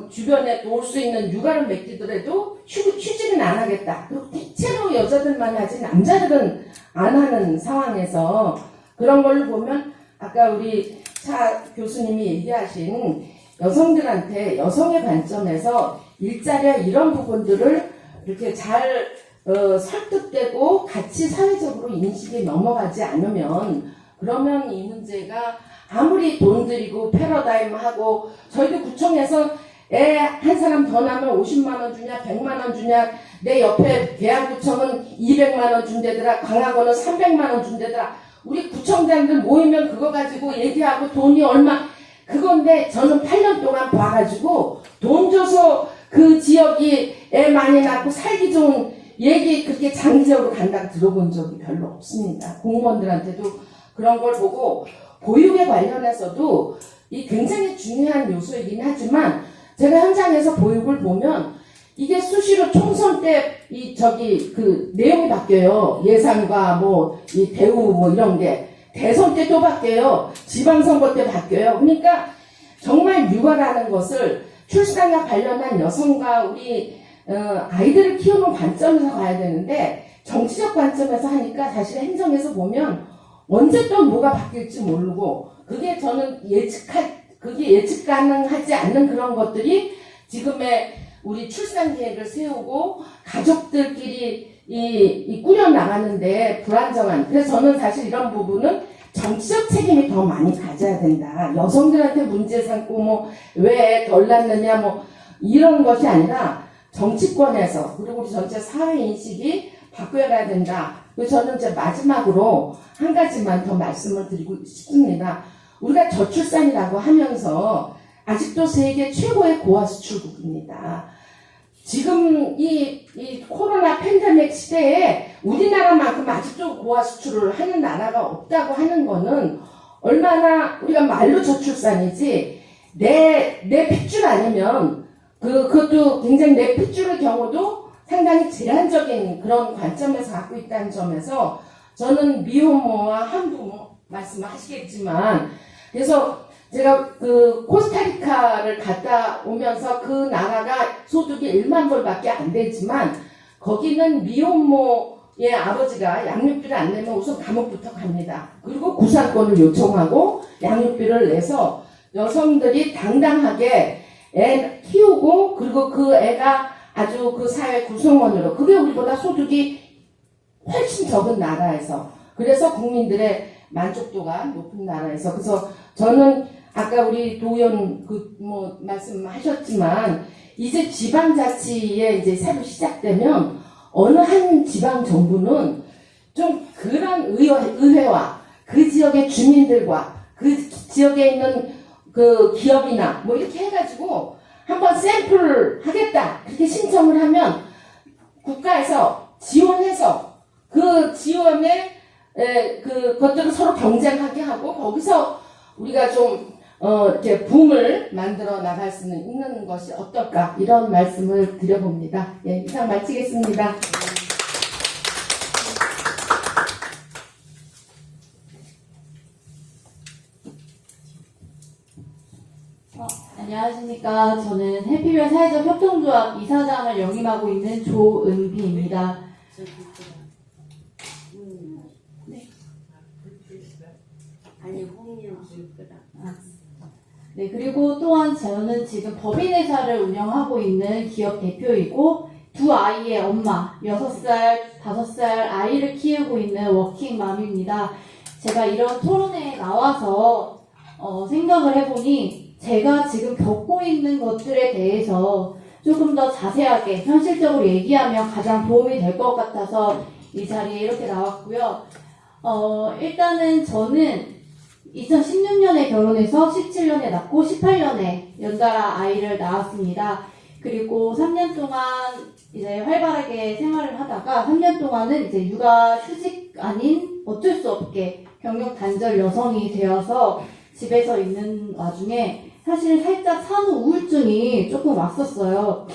주변에 올 수 있는 육아를 맡기더라도 휴직은 안 하겠다. 그리고 대체로 여자들만 하지 남자들은 안 하는 상황에서 그런 걸로 보면 아까 우리 차 교수님이 얘기하신 여성들한테 여성의 관점에서 일자리와 이런 부분들을 이렇게 잘 설득되고 같이 사회적으로 인식이 넘어가지 않으면 그러면 이 문제가 아무리 돈 들이고 패러다임하고 저희도 구청에서 애 한 사람 더 낳으면 50만 원 주냐 100만 원 주냐 내 옆에 계양구청은 200만 원 준대더라 강화구는 300만 원 준대더라 우리 구청장들 모이면 그거 가지고 얘기하고 돈이 얼마 그건데 저는 8년 동안 봐가지고 돈 줘서 그 지역이 애 많이 낳고 살기 좋은 얘기 그렇게 장기적으로 간다고 들어본 적이 별로 없습니다. 공무원들한테도 그런 걸 보고 보육에 관련해서도 이 굉장히 중요한 요소이긴 하지만 제가 현장에서 보육을 보면 이게 수시로 총선 때 내용이 바뀌어요. 예산과 이 대우 이런 게 대선 때 또 바뀌어요. 지방선거 때 바뀌어요. 그러니까 정말 육아라는 것을 출산과 관련한 여성과 우리 아이들을 키우는 관점에서 가야 되는데 정치적 관점에서 하니까 사실 행정에서 보면 언제 또 뭐가 바뀔지 모르고 그게 저는 예측 가능하지 않는 그런 것들이 지금의 우리 출산 계획을 세우고 가족들끼리 꾸려 나가는데 불안정한. 그래서 저는 사실 이런 부분은 정치적 책임이 더 많이 가져야 된다. 여성들한테 문제 삼고 왜 덜 낳느냐 이런 것이 아니라 정치권에서 그리고 우리 전체 사회 인식이 바꿔야 가야 된다. 그래서 저는 이제 마지막으로 한 가지만 더 말씀을 드리고 싶습니다. 우리가 저출산이라고 하면서 아직도 세계 최고의 고아 수출국입니다. 지금 이 코로나 팬데믹 시대에 우리나라만큼 아직도 고아 수출을 하는 나라가 없다고 하는 거는 얼마나 우리가 말로 저출산이지 내 핏줄 아니면 그것도 굉장히 내 핏줄의 경우도 상당히 제한적인 그런 관점에서 갖고 있다는 점에서 저는 미혼모와 한부모 말씀하시겠지만, 그래서 제가 그 코스타리카를 갔다 오면서 그 나라가 소득이 1만 불밖에 안 되지만, 거기는 미혼모의 아버지가 양육비를 안 내면 우선 감옥부터 갑니다. 그리고 구상권을 요청하고 양육비를 내서 여성들이 당당하게 애 키우고, 그리고 그 애가 아주 그 사회 구성원으로, 그게 우리보다 소득이 훨씬 적은 나라에서, 그래서 국민들의 만족도가 높은 나라에서, 그래서 저는 아까 우리 도의원 말씀하셨지만, 이제 지방자치에 이제 새로 시작되면 어느 한 지방 정부는 좀 그런 의회와 그 지역의 주민들과 그 지역에 있는 그 기업이나 뭐 이렇게 해가지고 한번 샘플 하겠다 그렇게 신청을 하면 국가에서 지원해서 그 지원에 그것들을 서로 경쟁하게 하고 거기서 우리가 좀 이렇게 붐을 만들어 나갈 수는 있는 것이 어떨까 이런 말씀을 드려봅니다. 예, 이상 마치겠습니다. 안녕하십니까. 저는 해피별 사회적 협동조합 이사장을 역임하고 있는 조은비입니다. 아니 홍련 줄 거다. 네, 그리고 또한 저는 지금 법인회사를 운영하고 있는 기업 대표이고 두 아이의 엄마, 6살, 5살 아이를 키우고 있는 워킹맘입니다. 제가 이런 토론회에 나와서 생각을 해보니 제가 지금 겪고 있는 것들에 대해서 조금 더 자세하게 현실적으로 얘기하면 가장 도움이 될 것 같아서 이 자리에 이렇게 나왔고요. 일단은 저는 2016년에 결혼해서 17년에 낳고 18년에 연달아 아이를 낳았습니다. 그리고 3년 동안 이제 활발하게 생활을 하다가 3년 동안은 이제 육아휴직 아닌 어쩔 수 없게 경력 단절 여성이 되어서 집에서 있는 와중에 사실 살짝 산후 우울증이 조금 왔었어요.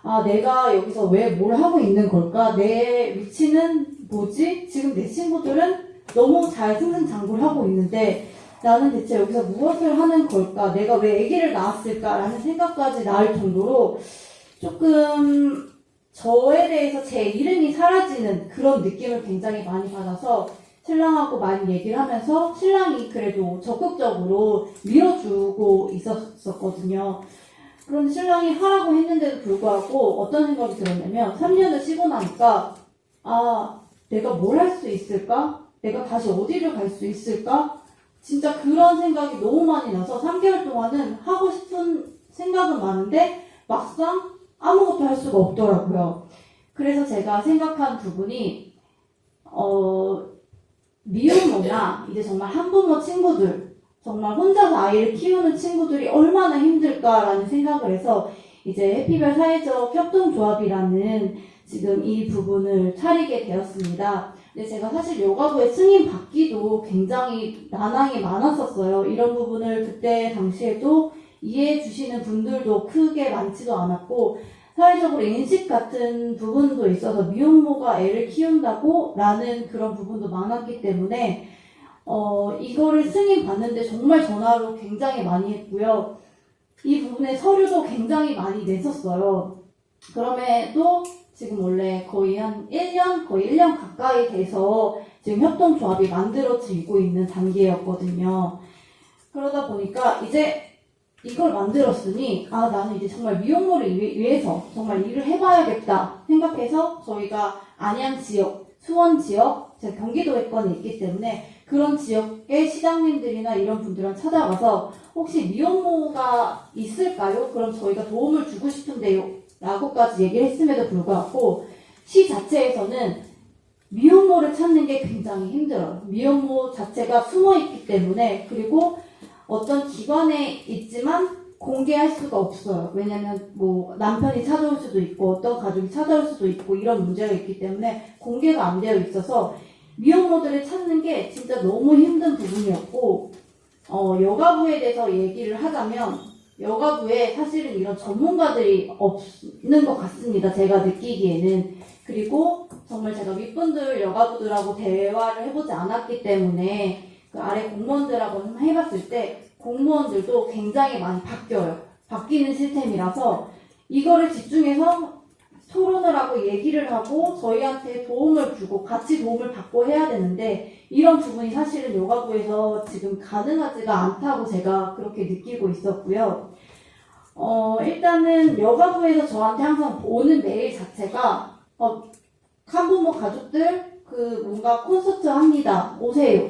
아, 내가 여기서 왜 뭘 하고 있는 걸까? 내 위치는 뭐지? 지금 내 친구들은 너무 잘 승승장구를 하고 있는데 나는 대체 여기서 무엇을 하는 걸까? 내가 왜 아기를 낳았을까라는 생각까지 나올 정도로 조금 저에 대해서 제 이름이 사라지는 그런 느낌을 굉장히 많이 받아서 신랑하고 많이 얘기를 하면서 신랑이 그래도 적극적으로 밀어주고 있었거든요. 그런데 신랑이 하라고 했는데도 불구하고 어떤 생각이 들었냐면 3년을 쉬고 나니까 아, 내가 뭘 할 수 있을까? 내가 다시 어디를 갈 수 있을까? 진짜 그런 생각이 너무 많이 나서 3개월 동안은 하고 싶은 생각은 많은데 막상 아무것도 할 수가 없더라고요. 그래서 제가 생각한 부분이 미혼모나 이제 정말 한부모 친구들, 정말 혼자서 아이를 키우는 친구들이 얼마나 힘들까라는 생각을 해서 이제 해피별 사회적 협동조합이라는 지금 이 부분을 차리게 되었습니다. 근데 제가 사실 요가부에 승인 받기도 굉장히 난항이 많았었어요. 이런 부분을 그때 당시에도 이해해 주시는 분들도 크게 많지도 않았고 사회적으로 인식 같은 부분도 있어서 미혼모가 애를 키운다고 라는 그런 부분도 많았기 때문에 이거를 승인 받는데 정말 전화로 굉장히 많이 했고요. 이 부분에 서류도 굉장히 많이 냈었어요. 그럼에도 지금 원래 거의 한 1년 가까이 돼서 지금 협동조합이 만들어지고 있는 단계였거든요. 그러다 보니까 이제 이걸 만들었으니 나는 이제 정말 미혼모를 위해서 정말 일을 해봐야겠다 생각해서 저희가 안양 지역, 수원 지역, 제가 경기도권에 있기 때문에 그런 지역의 시장님들이나 이런 분들은 찾아가서 혹시 미혼모가 있을까요? 그럼 저희가 도움을 주고 싶은데요 라고까지 얘기를 했음에도 불구하고 시 자체에서는 미혼모를 찾는 게 굉장히 힘들어요. 미혼모 자체가 숨어있기 때문에 그리고 어떤 기관에 있지만 공개할 수가 없어요. 왜냐면 뭐 남편이 찾아올 수도 있고 어떤 가족이 찾아올 수도 있고 이런 문제가 있기 때문에 공개가 안 되어 있어서 미혼모들을 찾는 게 진짜 너무 힘든 부분이었고 여가부에 대해서 얘기를 하자면 여가부에 사실은 이런 전문가들이 없는 것 같습니다. 제가 느끼기에는. 그리고 정말 제가 윗분들 여가부들하고 대화를 해보지 않았기 때문에 그 아래 공무원들하고 좀 해봤을 때 공무원들도 굉장히 많이 바뀌어요. 바뀌는 시스템이라서 이거를 집중해서 토론을 하고 얘기를 하고 저희한테 도움을 주고 같이 도움을 받고 해야 되는데 이런 부분이 사실은 여가부에서 지금 가능하지가 않다고 제가 그렇게 느끼고 있었고요. 일단은 여가부에서 저한테 항상 오는 메일 자체가 한부모 가족들 뭔가 콘서트 합니다. 오세요.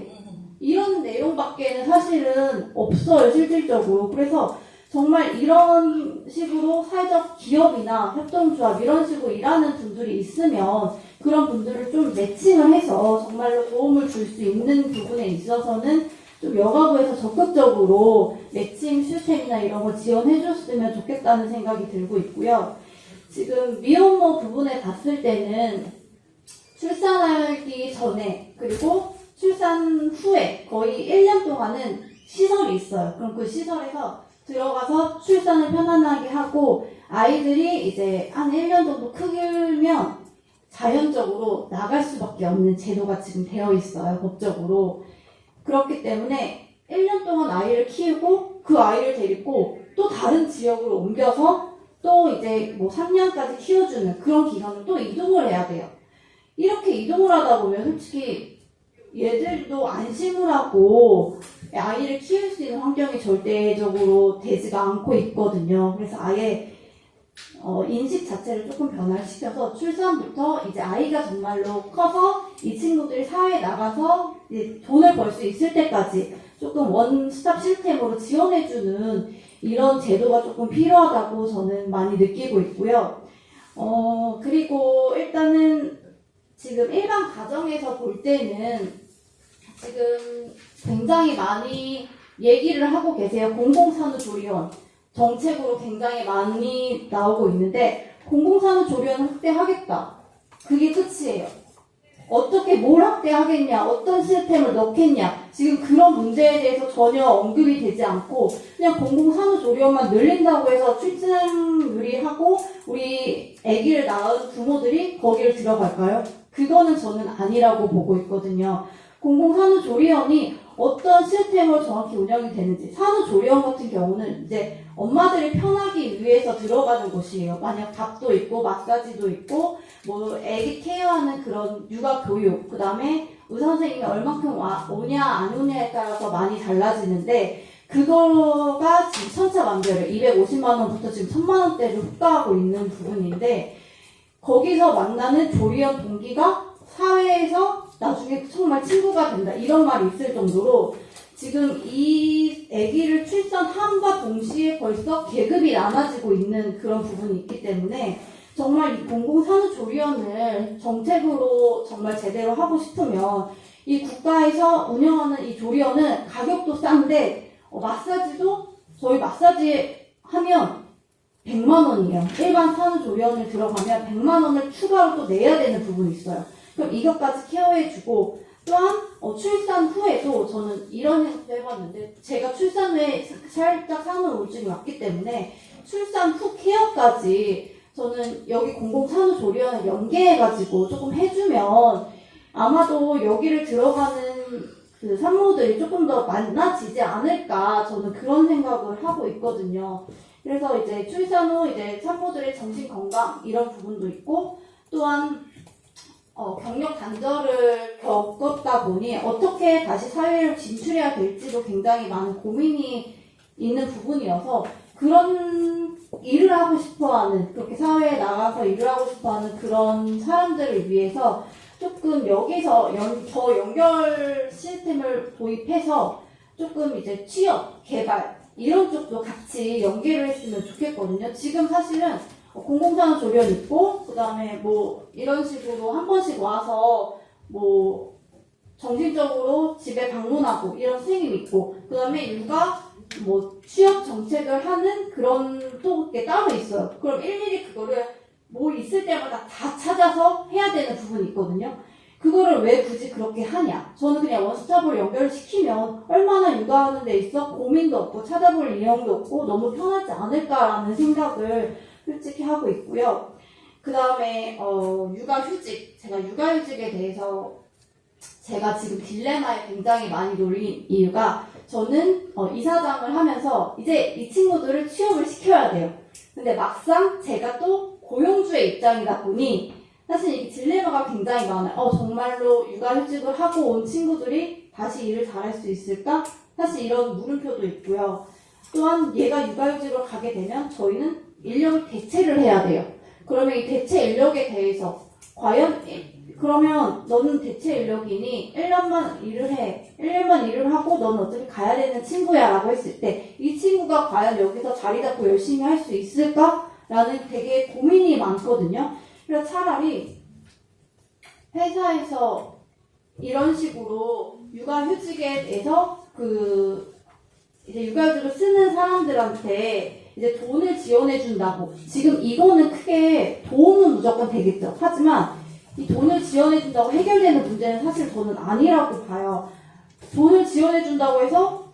이런 내용밖에는 사실은 없어요, 실질적으로. 그래서 정말 이런 식으로 사회적 기업이나 협동조합 이런 식으로 일하는 분들이 있으면 그런 분들을 좀 매칭을 해서 정말로 도움을 줄 수 있는 부분에 있어서는 좀 여가부에서 적극적으로 매칭 시스템이나 이런 걸 지원해 줬으면 좋겠다는 생각이 들고 있고요. 지금 미혼모 부분에 봤을 때는 출산하기 전에 그리고 출산 후에 거의 1년 동안은 시설이 있어요. 그럼 그 시설에서 들어가서 출산을 편안하게 하고 아이들이 이제 한 1년 정도 크면 자연적으로 나갈 수밖에 없는 제도가 지금 되어 있어요. 법적으로. 그렇기 때문에 1년 동안 아이를 키우고 그 아이를 데리고 또 다른 지역으로 옮겨서 또 이제 뭐 3년까지 키워주는 그런 기간을 또 이동을 해야 돼요. 이렇게 이동을 하다 보면 솔직히 얘들도 안심을 하고 아이를 키울 수 있는 환경이 절대적으로 되지가 않고 있거든요. 그래서 아예 인식 자체를 조금 변화를 시켜서 출산부터 이제 아이가 정말로 커서 이 친구들이 사회에 나가서 이제 돈을 벌 수 있을 때까지 조금 원스톱 시스템으로 지원해주는 이런 제도가 조금 필요하다고 저는 많이 느끼고 있고요. 그리고 일단은 지금 일반 가정에서 볼 때는 지금 굉장히 많이 얘기를 하고 계세요. 공공산후조리원 정책으로 굉장히 많이 나오고 있는데 공공산후조리원 확대하겠다. 그게 끝이에요. 어떻게 뭘 확대하겠냐, 어떤 시스템을 넣겠냐, 지금 그런 문제에 대해서 전혀 언급이 되지 않고 그냥 공공산후조리원만 늘린다고 해서 출산율이 하고 우리 아기를 낳은 부모들이 거기를 들어갈까요? 그거는 저는 아니라고 보고 있거든요. 공공산후조리원이 어떤 시스템으로 정확히 운영이 되는지, 산후조리원 같은 경우는 이제 엄마들이 편하기 위해서 들어가는 곳이에요. 만약 밥도 있고 마사지도 있고 뭐 아기 케어하는 그런 육아 교육, 그 다음에 의사 선생님이 얼마큼 오냐 안 오냐에 따라서 많이 달라지는데 그거가 지금 천차만별이에요. 250만 원부터 지금 1000만 원대를 훅가하고 있는 부분인데 거기서 만나는 조리원 동기가 사회에서 나중에 정말 친구가 된다 이런 말이 있을 정도로 지금 이 아기를 출산함과 동시에 벌써 계급이 나눠지고 있는 그런 부분이 있기 때문에 정말 이 공공산후조리원을 정책으로 정말 제대로 하고 싶으면 이 국가에서 운영하는 이 조리원은 가격도 싼데 마사지도 저희 마사지 하면 100만 원이에요. 일반 산후조리원을 들어가면 100만 원을 추가로 또 내야 되는 부분이 있어요. 그럼 이것까지 케어해주고 또한 출산 후에도 저는 이런 생각도 해봤는데 제가 출산 후에 살짝 산후우울증이 왔기 때문에 출산 후 케어까지 저는 여기 공공산후조리원을 연계해가지고 조금 해주면 아마도 여기를 들어가는 그 산모들이 조금 더 많아지지 않을까 저는 그런 생각을 하고 있거든요. 그래서 이제 출산 후 이제 산모들의 정신 건강 이런 부분도 있고 또한 경력 단절을 겪었다 보니 어떻게 다시 사회로 진출해야 될지도 굉장히 많은 고민이 있는 부분이어서 그런 일을 하고 싶어하는 그렇게 사회에 나가서 일을 하고 싶어하는 그런 사람들을 위해서 조금 여기서 더 연결 시스템을 도입해서 조금 이제 취업, 개발 이런 쪽도 같이 연계를 했으면 좋겠거든요. 지금 사실은 공공산후조리원 있고 그 다음에 뭐 이런 식으로 한 번씩 와서 뭐 정신적으로 집에 방문하고 이런 선생님이 있고 그 다음에 육아 뭐 취업 정책을 하는 그런 또 게 따로 있어요. 그럼 일일이 그거를 뭐 있을 때마다 다 찾아서 해야 되는 부분이 있거든요. 그거를 왜 굳이 그렇게 하냐? 저는 그냥 원스톱으로 연결시키면 얼마나 육아하는 데 있어 고민도 없고 찾아볼 이용도 없고 너무 편하지 않을까라는 생각을 솔직히 하고 있고요. 그 다음에 육아휴직, 제가 육아휴직에 대해서 제가 지금 딜레마에 굉장히 많이 놓인 이유가 저는 이사장을 하면서 이제 이 친구들을 취업을 시켜야 돼요. 근데 막상 제가 또 고용주의 입장이다 보니 사실 이 딜레마가 굉장히 많아요. 정말로 육아휴직을 하고 온 친구들이 다시 일을 잘할 수 있을까? 사실 이런 물음표도 있고요. 또한 얘가 육아휴직으로 가게 되면 저희는 인력을 대체를 해야 돼요. 그러면 이 대체 인력에 대해서 과연 그러면 너는 대체 인력이니 1년만 일을 해. 1년만 일을 하고 너는 어차피 가야 되는 친구야 라고 했을 때 이 친구가 과연 여기서 자리 잡고 열심히 할 수 있을까? 라는 되게 고민이 많거든요. 그래서 차라리 회사에서 이런 식으로 육아휴직에 대해서 이제 육아휴직을 쓰는 사람들한테 이제 돈을 지원해 준다고. 지금 이거는 크게 도움은 무조건 되겠죠. 하지만 이 돈을 지원해 준다고 해결되는 문제는 사실 저는 아니라고 봐요. 돈을 지원해 준다고 해서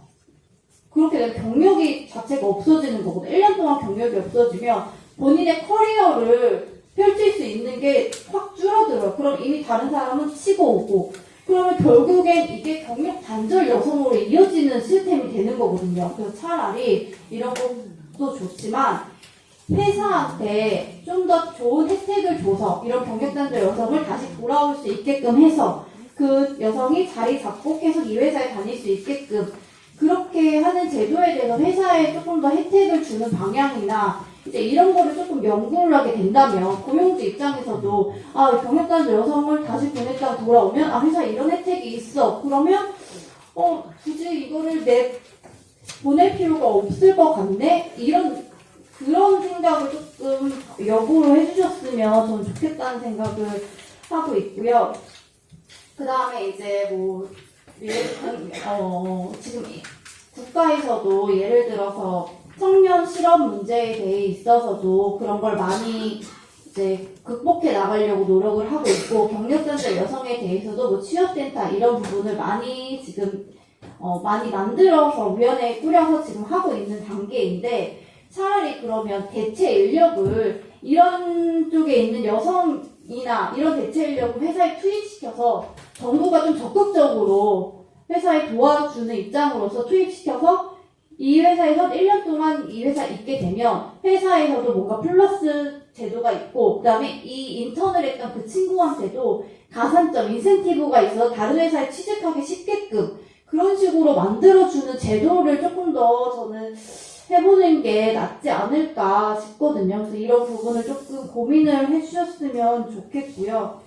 그렇게 되면 경력이 자체가 없어지는 거거든요. 1년 동안 경력이 없어지면 본인의 커리어를 펼칠 수 있는 게 확 줄어들어요. 그럼 이미 다른 사람은 치고 오고 그러면 결국엔 이게 경력 단절 여성으로 이어지는 시스템이 되는 거거든요. 그래서 차라리 이런 것도 좋지만 회사한테 좀 더 좋은 혜택을 줘서 이런 경력단절 여성을 다시 돌아올 수 있게끔 해서 그 여성이 자리 잡고 계속 이 회사에 다닐 수 있게끔 그렇게 하는 제도에 대해서 회사에 조금 더 혜택을 주는 방향이나 이제 이런 거를 조금 명분을 하게 된다면 고용주 입장에서도 경력단절 여성을 다시 보냈다가 돌아오면 회사에 이런 혜택이 있어. 그러면 굳이 이거를 보낼 필요가 없을 것 같네? 그런 생각을 조금 역으로 해주셨으면 전 좋겠다는 생각을 하고 있고요. 그 다음에 이제 지금 국가에서도 예를 들어서 청년 실업 문제에 대해 있어서도 그런 걸 많이 이제 극복해 나가려고 노력을 하고 있고 경력단절 여성에 대해서도 취업센터 이런 부분을 많이 지금 많이 만들어서 위원회에 꾸려서 지금 하고 있는 단계인데 차라리 그러면 대체 인력을 이런 쪽에 있는 여성이나 이런 대체 인력을 회사에 투입시켜서 정부가 좀 적극적으로 회사에 도와주는 입장으로서 투입시켜서 이 회사에서 1년 동안 이 회사에 있게 되면 회사에서도 뭔가 플러스 제도가 있고 그 다음에 이 인턴을 했던 그 친구한테도 가산점, 인센티브가 있어서 다른 회사에 취직하기 쉽게끔 그런 식으로 만들어주는 제도를 조금 더 저는 해보는 게 낫지 않을까 싶거든요. 그래서 이런 부분을 조금 고민을 해주셨으면 좋겠고요.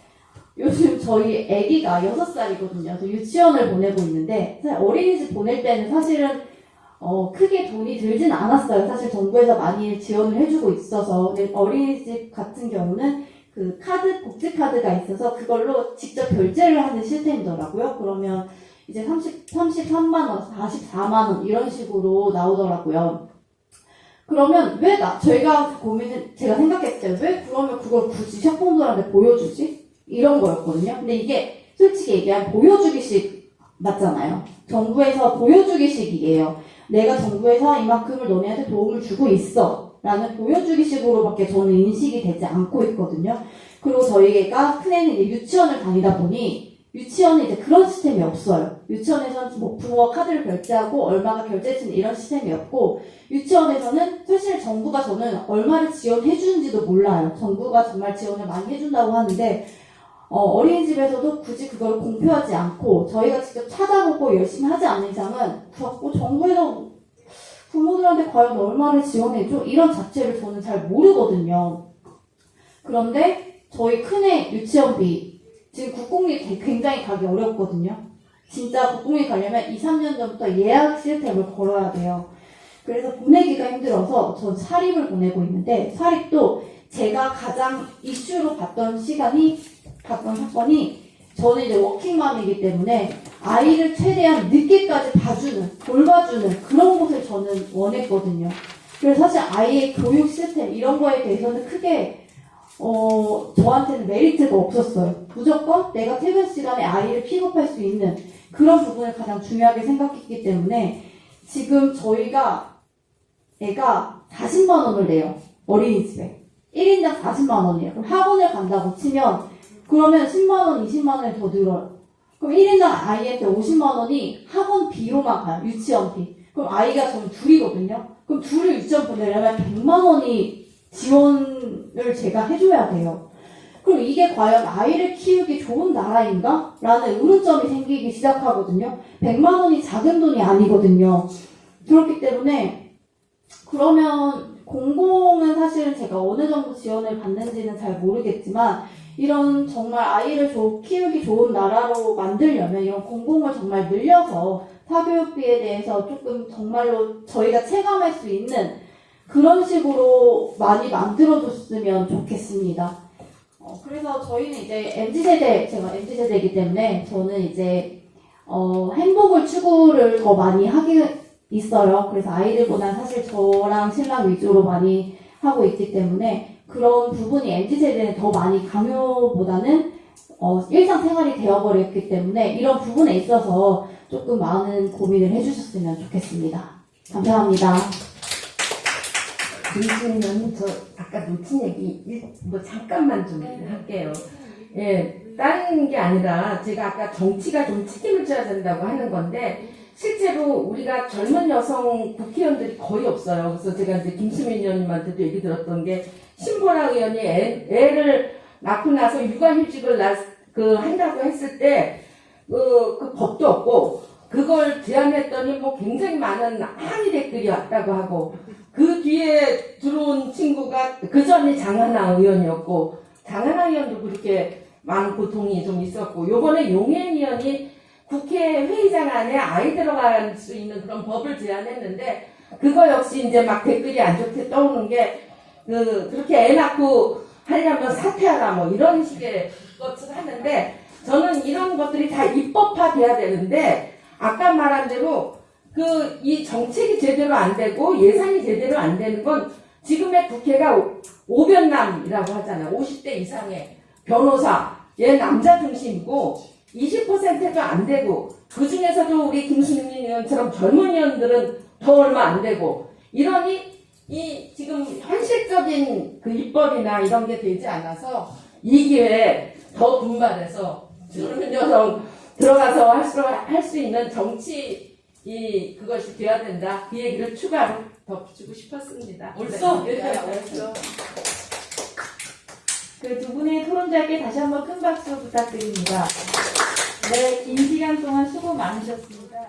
요즘 저희 아기가 6살이거든요. 그래서 유치원을 보내고 있는데 사실 어린이집 보낼 때는 사실은 크게 돈이 들진 않았어요. 사실 정부에서 많이 지원을 해주고 있어서. 근데 어린이집 같은 경우는 그 복지카드가 있어서 그걸로 직접 결제를 하는 시스템이더라고요. 그러면 이제 33만원, 44만원 이런 식으로 나오더라고요. 그러면 제가 생각했어요. 왜 그러면 그걸 굳이 셰프분들한테 보여주지? 이런 거였거든요. 근데 이게 솔직히 얘기하면 보여주기식 맞잖아요. 정부에서 보여주기식이에요. 내가 정부에서 이만큼을 너네한테 도움을 주고 있어 라는 보여주기식으로밖에 저는 인식이 되지 않고 있거든요. 그리고 저희가 큰애는 이제 유치원을 다니다 보니 유치원은 이제 그런 시스템이 없어요. 유치원에서는 부모가 카드를 결제하고 얼마가 결제해지는 이런 시스템이 없고 유치원에서는 사실 정부가 저는 얼마를 지원해주는지도 몰라요. 정부가 정말 지원을 많이 해준다고 하는데 어린이집에서도 굳이 그걸 공표하지 않고 저희가 직접 찾아보고 열심히 하지 않는 이상은 정부에서 부모들한테 과연 얼마를 지원해줘? 이런 자체를 저는 잘 모르거든요. 그런데 저희 큰애 유치원비 지금 국공립 굉장히 가기 어렵거든요. 진짜 국공립 가려면 2, 3년 전부터 예약 시스템을 걸어야 돼요. 그래서 보내기가 힘들어서 전 사립을 보내고 있는데 사립도 제가 가장 이슈로 봤던 사건이 저는 이제 워킹맘이기 때문에 아이를 최대한 늦게까지 돌봐주는 그런 곳을 저는 원했거든요. 그래서 사실 아이의 교육 시스템 이런 거에 대해서는 크게 저한테는 메리트가 없었어요. 무조건 내가 퇴근 시간에 아이를 픽업할 수 있는 그런 부분을 가장 중요하게 생각했기 때문에 지금 저희가 애가 40만 원을 내요. 어린이집에. 1인당 40만 원이에요. 그럼 학원을 간다고 치면 그러면 10만 원, 20만 원이 더 늘어요. 그럼 1인당 아이한테 50만 원이 학원비로만 가요. 유치원비. 그럼 아이가 저는 둘이거든요. 그럼 둘을 유치원 보내려면 100만 원이 지원을 제가 해줘야 돼요. 그럼 이게 과연 아이를 키우기 좋은 나라인가? 라는 의문점이 생기기 시작하거든요. 100만 원이 작은 돈이 아니거든요. 그렇기 때문에 그러면 공공은 사실은 제가 어느 정도 지원을 받는지는 잘 모르겠지만 이런 정말 아이를 키우기 좋은 나라로 만들려면 이런 공공을 정말 늘려서 사교육비에 대해서 조금 정말로 저희가 체감할 수 있는 그런 식으로 많이 만들어줬으면 좋겠습니다. 그래서 저희는 이제 MZ세대, 제가 MZ세대이기 때문에 저는 이제 행복을 추구를 더 많이 하기 있어요. 그래서 아이들보다는 사실 저랑 신랑 위주로 많이 하고 있기 때문에 그런 부분이 MZ세대는 더 많이 강요보다는 일상생활이 되어버렸기 때문에 이런 부분에 있어서 조금 많은 고민을 해주셨으면 좋겠습니다. 감사합니다. 김수님, 저 아까 놓친 얘기 뭐 잠깐만 좀 할게요. 예, 다른 게 아니라 제가 아까 정치가 좀 책임을 져야 된다고 하는 건데 실제로 우리가 젊은 여성 국회의원들이 거의 없어요. 그래서 제가 이제 김수민 의원님한테도 얘기 들었던 게 신보라 의원이 애를 낳고 나서 육아휴직을 한다고 했을 때 그 법도 없고 그걸 제안했더니 뭐 굉장히 많은 항의 댓글이 왔다고 하고 그 뒤에 들어온 친구가 그 전에 장하나 의원이었고 장하나 의원도 그렇게 많은 고통이 좀 있었고 요번에 용혜인 의원이 국회 회의장 안에 아이 들어갈 수 있는 그런 법을 제안했는데 그거 역시 이제 막 댓글이 안 좋게 떠오는 게 그렇게 애 낳고 하려면 사퇴하라 뭐 이런 식의 것을 하는데 저는 이런 것들이 다 입법화돼야 되는데 아까 말한 대로 이 정책이 제대로 안 되고 예산이 제대로 안 되는 건 지금의 국회가 오변남이라고 하잖아요. 50대 이상의 변호사, 얘 남자 중심이고 20%도 안 되고 그 중에서도 우리 김수민 의원처럼 젊은 의원들은 더 얼마 안 되고 이러니 이 지금 현실적인 그 입법이나 이런 게 되지 않아서 이 기회에 더 분발해서 젊은 여성 들어가서 할 수 있는 정치 그것이 되어야 된다. 그 얘기를 추가로 덧붙이고 싶었습니다. 벌써? 그 두 분의 토론자께 다시 한번 큰 박수 부탁드립니다. 네, 긴 시간 동안 수고 많으셨습니다.